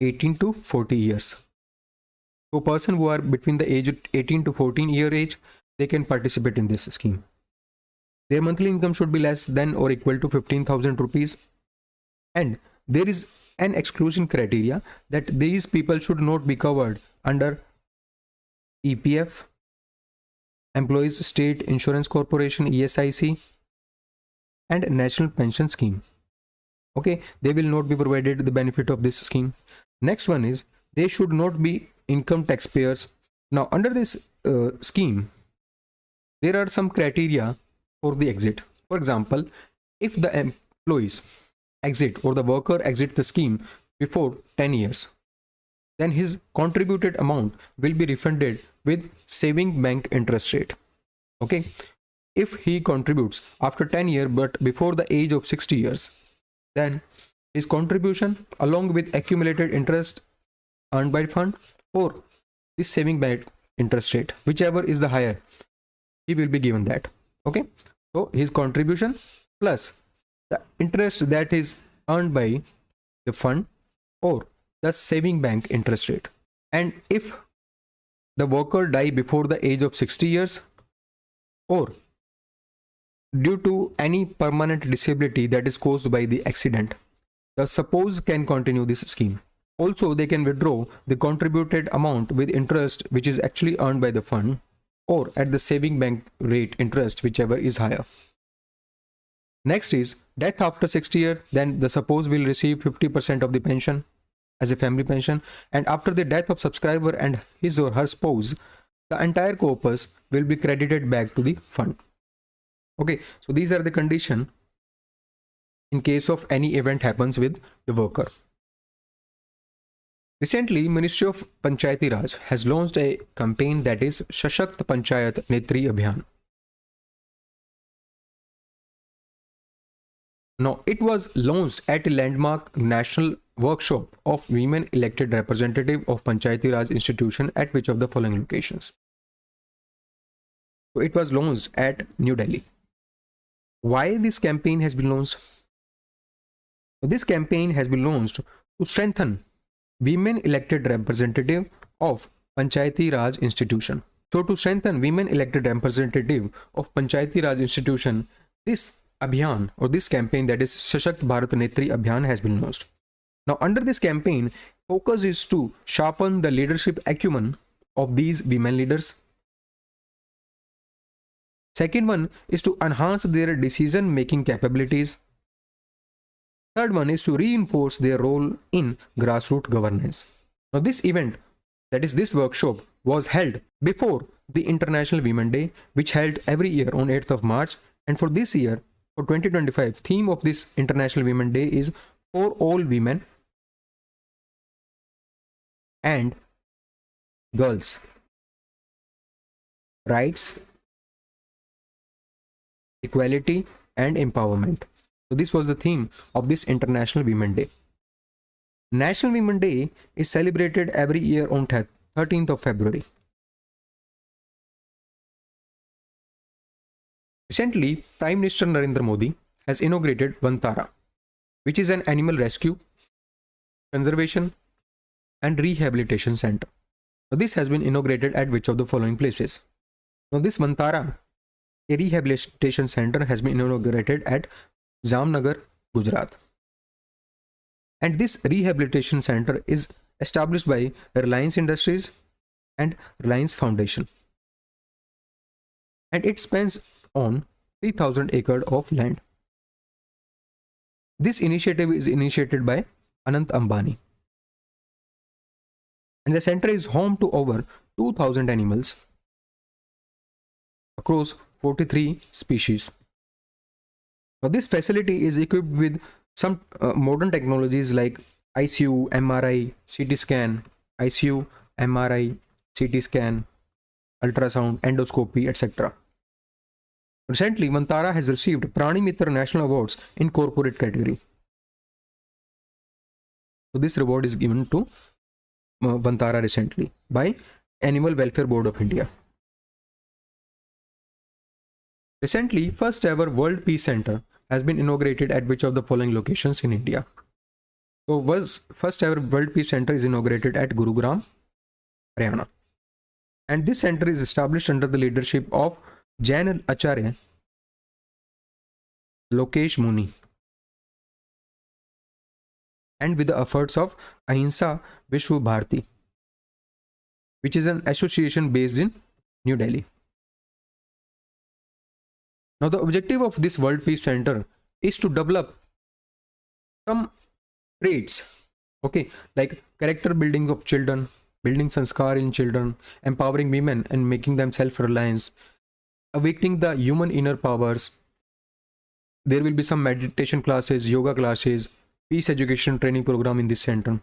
18 to 40 years. So person who are between the age of 18 to 14-year age, they can participate in this scheme. Their monthly income should be less than or equal to 15,000 rupees. And there is an exclusion criteria that these people should not be covered under EPF, Employees State Insurance Corporation, ESIC, and National Pension Scheme. Okay, they will not be provided the benefit of this scheme. Next one is they should not be income taxpayers. Now under this scheme, there are some criteria for the exit. For example, if the employees exit or the worker exit the scheme before 10 years, then his contributed amount will be refunded with saving bank interest rate. Okay, if he contributes after 10 years but before the age of 60 years, then his contribution along with accumulated interest earned by fund or the saving bank interest rate, whichever is the higher, he will be given that. Okay, so his contribution plus the interest that is earned by the fund or the saving bank interest rate. And if the worker die before the age of 60 years or due to any permanent disability that is caused by the accident, the spouse can continue this scheme. Also, they can withdraw the contributed amount with interest which is actually earned by the fund or at the saving bank rate interest, whichever is higher. Next is death after 60 years, then the spouse will receive 50% of the pension as a family pension, and after the death of subscriber and his or her spouse, the entire corpus will be credited back to the fund. Okay, so these are the conditions in case of any event happens with the worker. Recently, Ministry of Panchayati Raj has launched a campaign that is Sashakt Panchayat Netri Abhiyan. Now, it was launched at a landmark national workshop of women elected representative of Panchayati Raj institution at which of the following locations. So it was launched at New Delhi. Why this campaign has been launched? So this campaign has been launched to strengthen women elected representative of Panchayati Raj institution. So to strengthen women elected representative of Panchayati Raj institution, this Abhiyan or this campaign, that is Sashakt Bharat Netri Abhiyan, has been launched. Now under this campaign, focus is to sharpen the leadership acumen of these women leaders. Second one is to enhance their decision making capabilities. Third one is to reinforce their role in grassroots governance. Now this event, that is this workshop, was held before the International Women Day, which held every year on 8th of March. And for this year, for 2025, theme of this International Women Day is for all women and girls, rights, equality and empowerment. So this was the theme of this International Women Day. National Women Day is celebrated every year on 13th of February. Recently, Prime Minister Narendra Modi has inaugurated Vantara, which is an animal rescue, conservation and rehabilitation center. Now, this has been inaugurated at which of the following places? Now this Vantara, a rehabilitation center, has been inaugurated at Jamnagar, Gujarat. And this rehabilitation center is established by Reliance Industries and Reliance Foundation. And it spans on 3,000 acres of land. This initiative is initiated by Anant Ambani. And the center is home to over 2,000 animals across 43 species. Now, this facility is equipped with some modern technologies like ICU, MRI, CT scan, ICU, MRI, CT scan, ultrasound, endoscopy, etc. Recently, Vantara has received Prani Mitra National Awards in corporate category. So this reward is given to Vantara recently by Animal Welfare Board of India. Recently, first ever World Peace Center has been inaugurated at which of the following locations in India? So first ever World Peace Center is inaugurated at Gurugram, Haryana. And this center is established under the leadership of Jain Acharya Lokesh Muni and with the efforts of Ahimsa Vishwa Bharati, which is an association based in New Delhi. Now, the objective of this World Peace Center is to develop some traits, okay, like character building of children, building sanskar in children, empowering women and making them self-reliant, awakening the human inner powers. There will be some meditation classes, yoga classes, peace education training program in this center.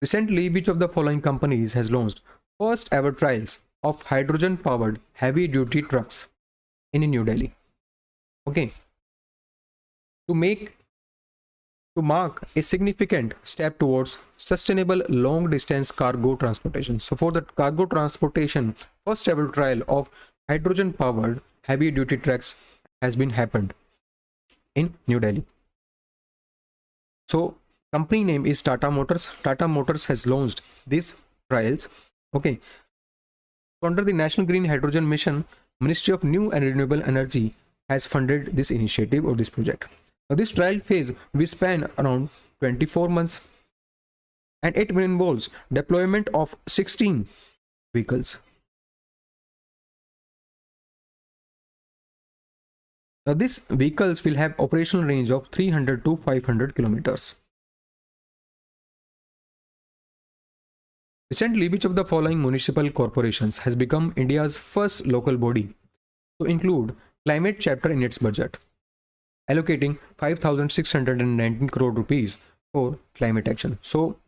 Recently, which of the following companies has launched first ever trials of hydrogen powered heavy duty trucks in New Delhi? Okay, to mark a significant step towards sustainable long distance cargo transportation. So for the cargo transportation, first ever trial of hydrogen powered heavy duty trucks has been happened in New Delhi. So company name is Tata Motors. Tata Motors has launched these trials. Okay, so under the National Green Hydrogen Mission, Ministry of New and Renewable Energy has funded this initiative or this project. Now, this trial phase will span around 24 months and it will involves deployment of 16 vehicles. Now, these vehicles will have operational range of 300 to 500 kilometers. Recently, which of the following municipal corporations has become India's first local body to include climate chapter in its budget, allocating 5,619 crore rupees for climate action? So,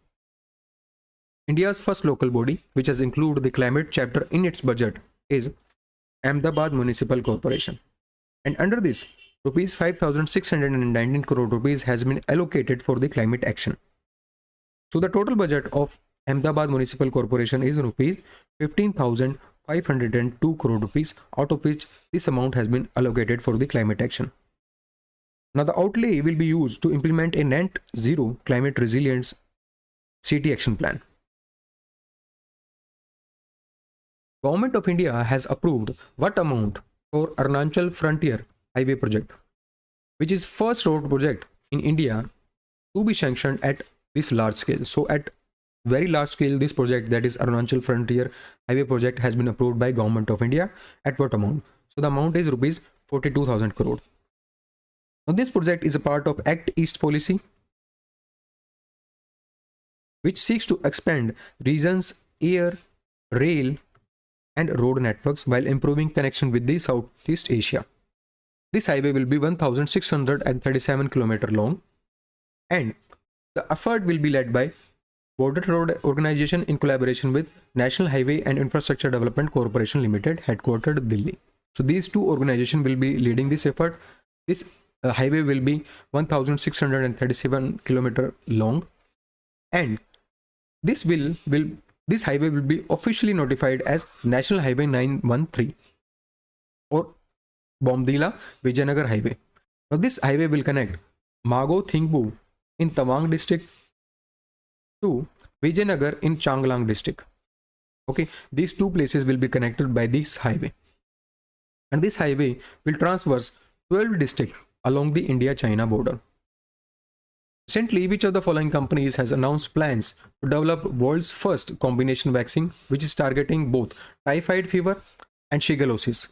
India's first local body which has included the climate chapter in its budget is Ahmedabad Municipal Corporation. And under this, rupees 5,619 crore rupees has been allocated for the climate action. So, the total budget of Ahmedabad Municipal Corporation is rupees 15,502 crore rupees, out of which this amount has been allocated for the climate action. Now, the outlay will be used to implement a net zero climate resilience city action plan. Government of India has approved what amount for Arunachal Frontier Highway project, which is first road project in India to be sanctioned at this large scale. So at very large scale, this project, that is Arunachal Frontier Highway project, has been approved by Government of India. At what amount? So the amount is rupees 42,000 crore. Now this project is a part of Act East policy, which seeks to expand regions' air, rail and road networks while improving connection with the Southeast Asia. This highway will be 1,637 km long, and the effort will be led by Border Road Organization in collaboration with National Highway and Infrastructure Development Corporation Limited, headquartered Delhi. So these two organizations will be leading this effort. This highway will be 1,637 km long, and this highway will be officially notified as National Highway 913 or Bomdila Vijayanagar Highway. Now this highway will connect Mago Thingbu in Tawang district to Vijayanagar in Changlang district. Okay, these two places will be connected by this highway, and this highway will traverse 12 districts along the India-China border. Recently, which of the following companies has announced plans to develop world's first combination vaccine, which is targeting both typhoid fever and shigellosis?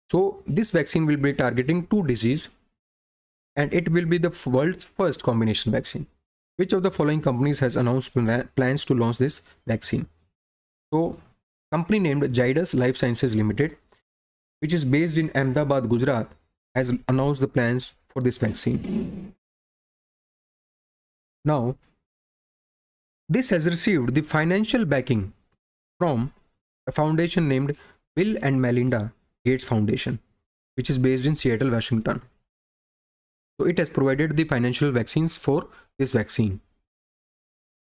So this vaccine will be targeting two diseases, and it will be the world's first combination vaccine. Which of the following companies has announced plans to launch this vaccine? So, company named Zydus Life Sciences Limited, which is based in Ahmedabad, Gujarat, has announced the plans for this vaccine. Now, this has received the financial backing from a foundation named Bill and Melinda Gates Foundation, which is based in Seattle, Washington. So it has provided the financial vaccines for this vaccine.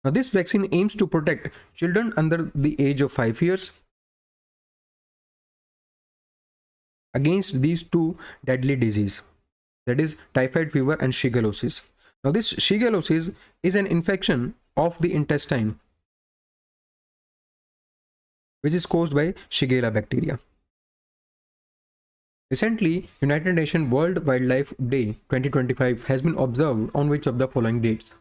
Now this vaccine aims to protect children under the age of 5 years against these two deadly diseases, that is typhoid fever and shigellosis. Now this shigellosis is an infection of the intestine which is caused by Shigella bacteria. Recently, United Nations World Wildlife Day 2025 has been observed on which of the following dates?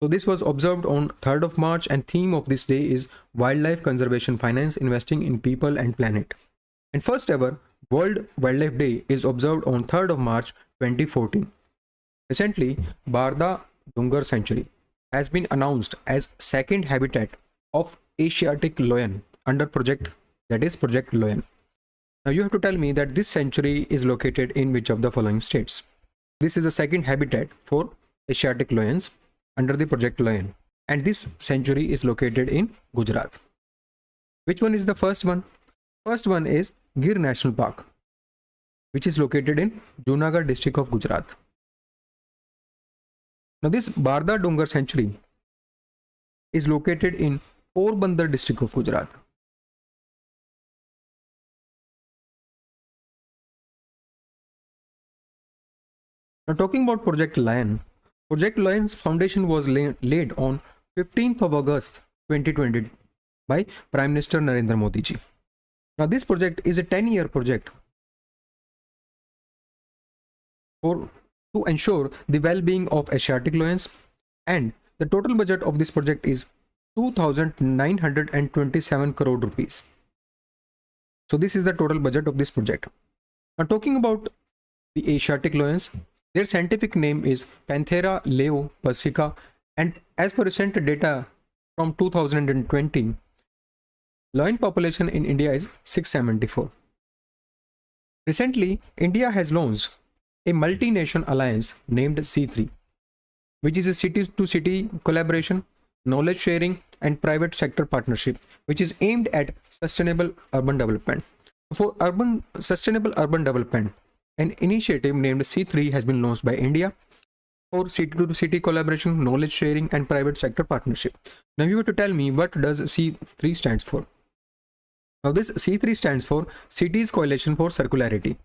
So this was observed on 3rd of March, and theme of this day is Wildlife Conservation Finance, Investing in People and Planet. And first ever World Wildlife Day is observed on 3rd of March 2014. Recently, Barda Dungar Sanctuary has been announced as second habitat of Asiatic lion under project, that is Project Lion. Now you have to tell me that this sanctuary is located in which of the following states? This is the second habitat for Asiatic lions under the Project Lion, and this sanctuary is located in Gujarat. Which one is the first one? First one is Gir National Park, which is located in Junagadh district of Gujarat. Now this Barda Dungar Sanctuary is located in Porbandar district of Gujarat. Now talking about Project Lion, Project Lion's foundation was laid on 15th of August 2020 by Prime Minister Narendra Modi ji. Now this project is a 10-year project to ensure the well-being of Asiatic lions, and the total budget of this project is 2,927 crore rupees. So this is the total budget of this project. Now talking about the Asiatic lions, their scientific name is Panthera leo persica, and as per recent data from 2020, lion population in India is 674. Recently, India has launched a multi-nation alliance named C3, which is a city-to-city collaboration, knowledge sharing and private sector partnership, which is aimed at sustainable urban development. For sustainable urban development, an initiative named C3 has been launched by India for city-to-city collaboration, knowledge sharing and private sector partnership. Now you have to tell me, what does C3 stands for? Now this C3 stands for Cities Coalition for Circularity.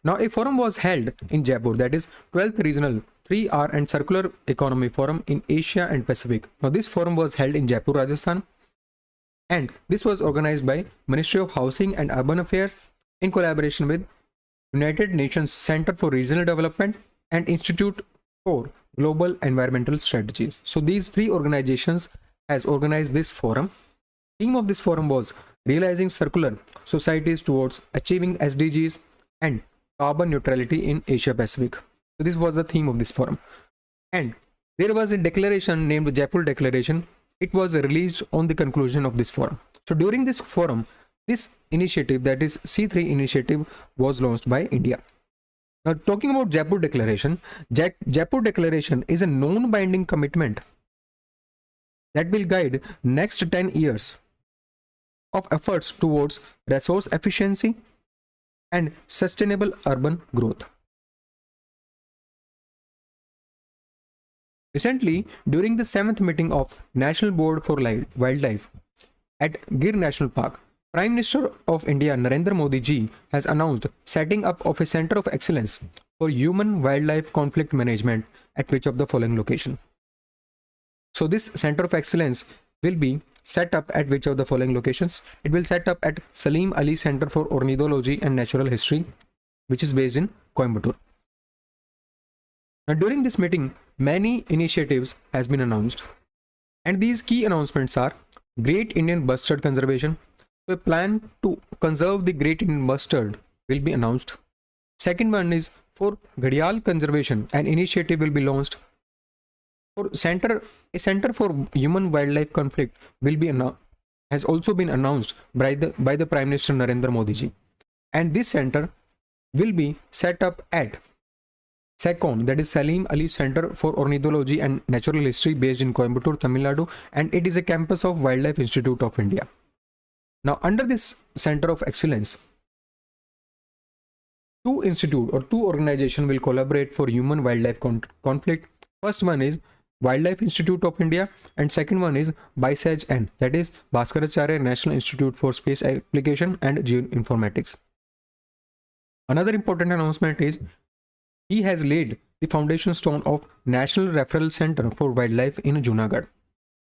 Now a forum was held in Jaipur, that is 12th Regional 3R and Circular Economy Forum in Asia and Pacific. Now this forum was held in Jaipur, Rajasthan, and this was organized by Ministry of Housing and Urban Affairs in collaboration with United Nations Center for Regional Development and Institute for Global Environmental Strategies. So these three organizations has organized this forum. Theme of this forum was realizing circular societies towards achieving SDGs and carbon neutrality in Asia Pacific. So this was the theme of this forum. And there was a declaration named Jaipur Declaration. It was released on the conclusion of this forum. So during this forum, this initiative, that is C3 initiative, was launched by India. Now talking about Jaipur Declaration, Jaipur Declaration is a non-binding commitment that will guide next 10 years of efforts towards resource efficiency and sustainable urban growth. Recently, during the 7th meeting of National Board for Wildlife at Gir National Park, Prime Minister of India Narendra Modi ji has announced setting up of a Center of Excellence for Human-Wildlife Conflict Management at which of the following location? So this Center of Excellence will be set up at which of the following locations? It will set up at Salim Ali Center for Ornithology and Natural History, which is based in Coimbatore. Now during this meeting, many initiatives has been announced, and these key announcements are Great Indian Bustard Conservation. So a plan to conserve the Great Indian Bustard will be announced. Second one is for Ghadial Conservation, an initiative will be launched. For a Center for Human Wildlife Conflict will be has also been announced by the Prime Minister Narendra Modi ji, and this center will be set up at SACON, that is Salim Ali Center for Ornithology and Natural History, based in Coimbatore, Tamil Nadu, and it is a campus of Wildlife Institute of India. Now, under this Center of Excellence, two institute or two organizations will collaborate for human wildlife conflict. First one is Wildlife Institute of India, and second one is BISAG-N, that is Bhaskaracharya National Institute for Space Application and Geoinformatics. Another important announcement is he has laid the foundation stone of National Referral Center for Wildlife in Junagadh.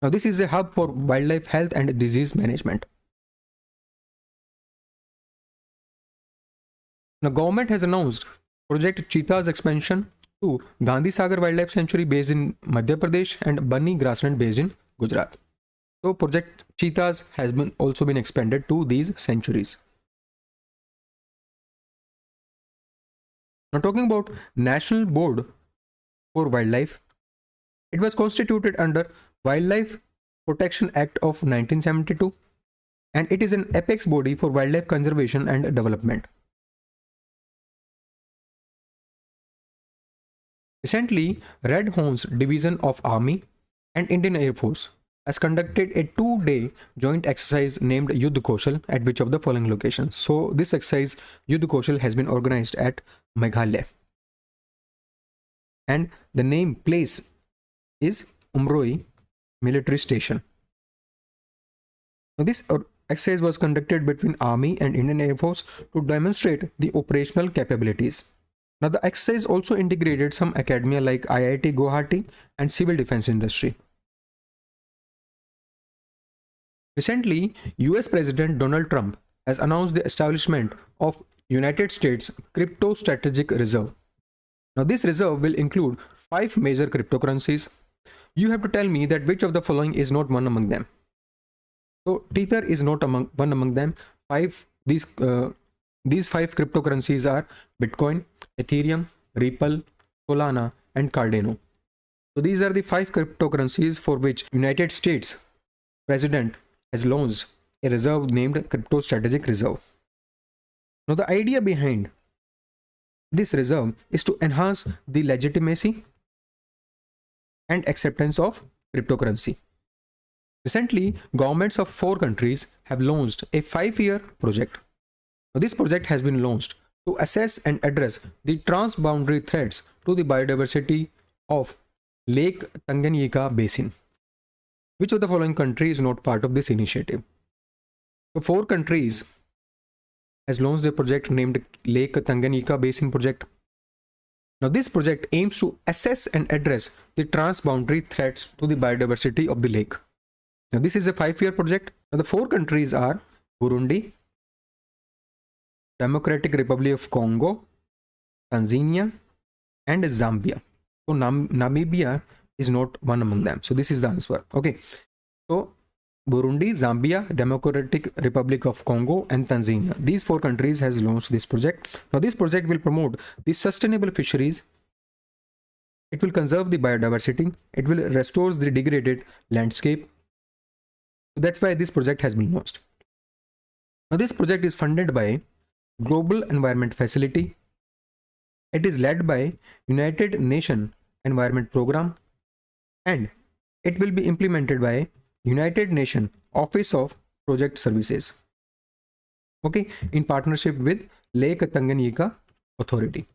Now, this is a hub for wildlife health and disease management. Now, government has announced Project Cheetah's expansion to Gandhi Sagar Wildlife Sanctuary based in Madhya Pradesh and Bunny Grassland based in Gujarat. So, Project Cheetahs has also been expanded to these sanctuaries. Now, talking about National Board for Wildlife, it was constituted under Wildlife Protection Act of 1972, and it is an apex body for wildlife conservation and development. Recently, Red Horns Division of Army and Indian Air Force has conducted a 2-day joint exercise named Yuddh Kaushal at which of the following locations. So, this exercise Yuddh Kaushal has been organized at Meghalaya, and the name place is Umroi Military Station. Now, this exercise was conducted between Army and Indian Air Force to demonstrate the operational capabilities. Now, the exercise also integrated some academia like IIT Guwahati and civil defense industry. Recently, US President Donald Trump has announced the establishment of United States Crypto Strategic Reserve. Now, this reserve will include 5 major cryptocurrencies. You have to tell me that which of the following is not one among them. So, Tether is not one among them. These 5 cryptocurrencies are Bitcoin, Ethereum, Ripple, Solana, and Cardano. So, these are the 5 cryptocurrencies for which United States President has launched a reserve named Crypto Strategic Reserve. Now, the idea behind this reserve is to enhance the legitimacy and acceptance of cryptocurrency. Recently, governments of 4 countries have launched a 5-year project. Now, this project has been launched to assess and address the transboundary threats to the biodiversity of Lake Tanganyika Basin. Which of the following country is not part of this initiative? So, 4 countries has launched a project named Lake Tanganyika Basin Project. Now, this project aims to assess and address the transboundary threats to the biodiversity of the lake. Now, this is a 5-year project. Now, the 4 countries are Burundi, Democratic Republic of Congo, Tanzania, and Zambia. So, Namibia is not one among them. So, this is the answer. Okay. So, Burundi, Zambia, Democratic Republic of Congo, and Tanzania. These 4 countries has launched this project. Now, this project will promote the sustainable fisheries. It will conserve the biodiversity. It will restore the degraded landscape. So, that's why this project has been launched. Now, this project is funded by Global Environment Facility. It is led by United Nations Environment Program, and it will be implemented by United Nations Office of Project Services, okay, in partnership with Lake Tanganyika Authority.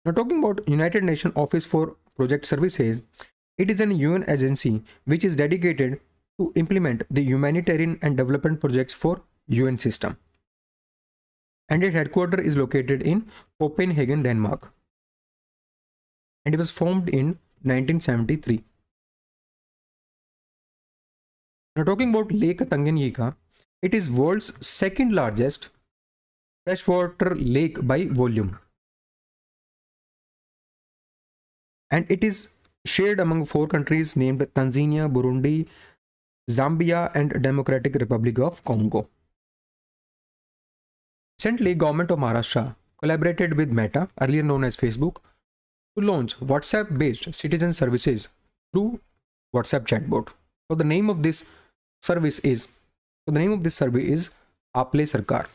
Now, talking about United Nations Office for Project Services, it is an UN agency which is dedicated to implement the humanitarian and development projects for UN system, and its headquarters is located in Copenhagen, Denmark, and it was formed in 1973. Now, talking about Lake Tanganyika, it is world's 2nd largest freshwater lake by volume, and it is shared among 4 countries named Tanzania, Burundi, Zambia, and Democratic Republic of Congo. Recently, Government of Maharashtra collaborated with Meta, earlier known as Facebook, to launch WhatsApp-based citizen services through WhatsApp chatbot. So, the name of this service is Aaple Sarkar.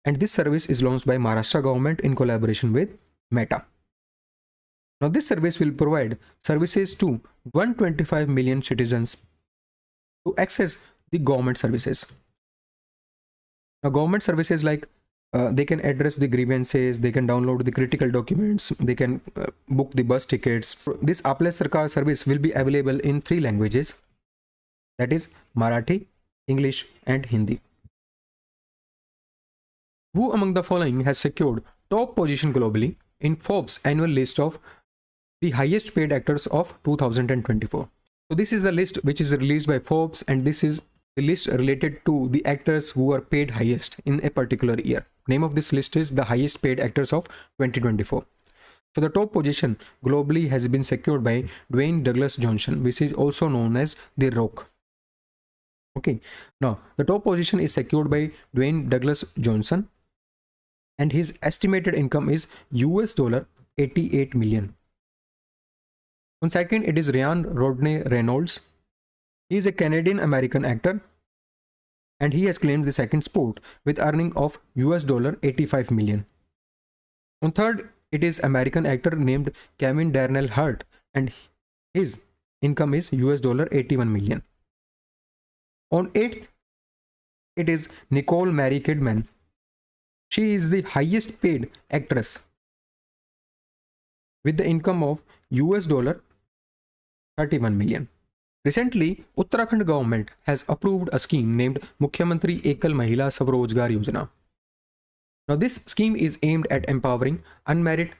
and this service is launched by Maharashtra government in collaboration with Meta. Now this service will provide services to 125 million citizens to access the government services. Now government services like they can address the grievances, they can download the critical documents, they can book the bus tickets. This Aaple Sarkar service will be available in 3 languages, that is Marathi, English and Hindi. Who among the following has secured top position globally in Forbes annual list of the highest paid actors of 2024? So this is a list which is released by Forbes, and this is the list related to the actors who are paid highest in a particular year. Name of this list is the highest paid actors of 2024. So the top position globally has been secured by Dwayne Douglas Johnson, which is also known as The Rock. Okay, now the top position is secured by Dwayne Douglas Johnson, and his estimated income is $88 million. On second, it is Ryan Rodney Reynolds. He is a Canadian American actor, and he has claimed the second spot with earning of $85 million. On third, it is American actor named Kevin Darnell Hurt, and his income is $81 million. On 8th, it is Nicole Mary Kidman. She is the highest paid actress with the income of $31 million. Recently, Uttarakhand government has approved a scheme named Mukhyamantri Ekal Mahila Swarojgar Yojana. Now this scheme is aimed at empowering unmarried,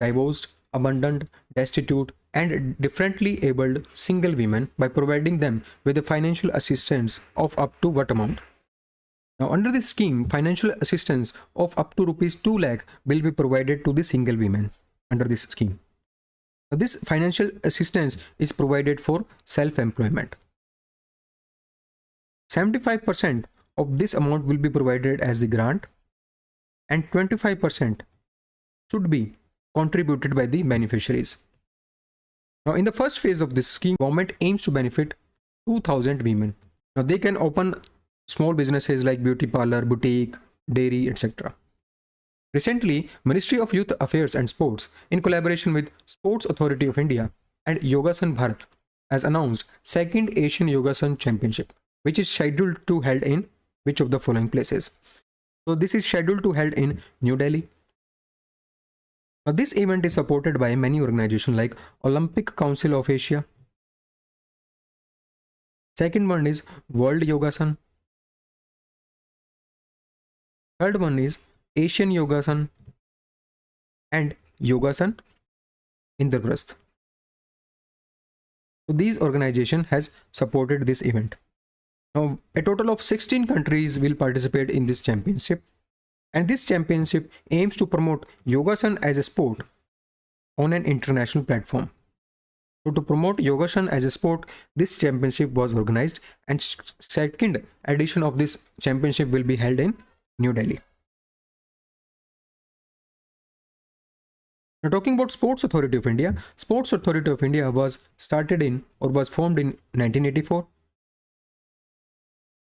divorced, abandoned, destitute and differently abled single women by providing them with a financial assistance of up to what amount? Now under this scheme, financial assistance of up to rupees 2 lakh will be provided to the single women under this scheme. Now this financial assistance is provided for self-employment. 75% of this amount will be provided as the grant, and 25% should be contributed by the beneficiaries. Now in the first phase of this scheme, government aims to benefit 2,000 women. Now they can open small businesses like beauty parlor, boutique, dairy, etc. Recently, Ministry of Youth Affairs and Sports, in collaboration with Sports Authority of India and Yogasan Bharat, has announced second Asian Yogasan Championship, which is scheduled to held in which of the following places? So this is scheduled to held in New Delhi. Now this event is supported by many organizations like Olympic Council of Asia. Second one is World Yogasan. Third one is Asian Yogasan and Yogasan Indraprasth. So these organizations has supported this event. Now a total of 16 countries will participate in this championship, and this championship aims to promote Yogasan as a sport on an international platform. So to promote Yogasan as a sport, this championship was organized, and second edition of this championship will be held in New Delhi. Now talking about Sports Authority of India, Sports Authority of India was started in or was formed in 1984.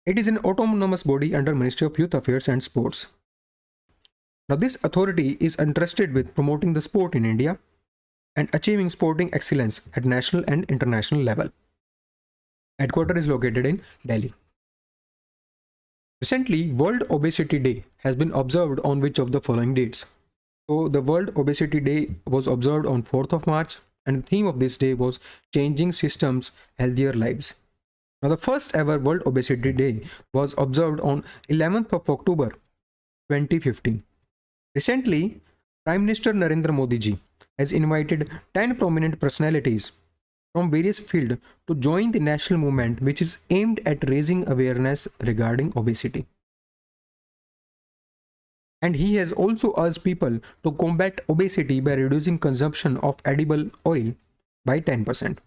It is an autonomous body under Ministry of Youth Affairs and Sports. Now this authority is entrusted with promoting the sport in India and achieving sporting excellence at national and international level. Headquarters is located in Delhi. Recently, World Obesity Day has been observed on which of the following dates? So the World Obesity Day was observed on 4th of March, and the theme of this day was Changing Systems, Healthier Lives. Now the first ever World Obesity Day was observed on 11th of October 2015. Recently, Prime Minister Narendra Modi ji has invited 10 prominent personalities from various fields to join the national movement which is aimed at raising awareness regarding obesity. And he has also urged people to combat obesity by reducing consumption of edible oil by 10%.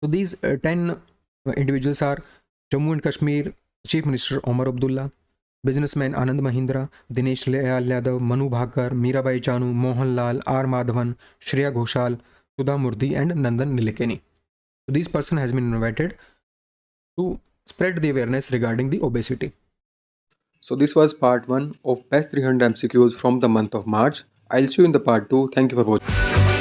So these 10 individuals are Jammu and Kashmir Chief Minister Omar Abdullah, businessman Anand Mahindra, Dinesh Yadav, Manu Bhakar, Mirabai Chanu, Mohan Lal, R. Madhavan, Shreya Ghoshal, Sudha Murthy and Nandan Nilekani. So this person has been invited to spread the awareness regarding the obesity. So this was part 1 of best 300 MCQs from the month of March. I'll see you in the part 2. Thank you for watching.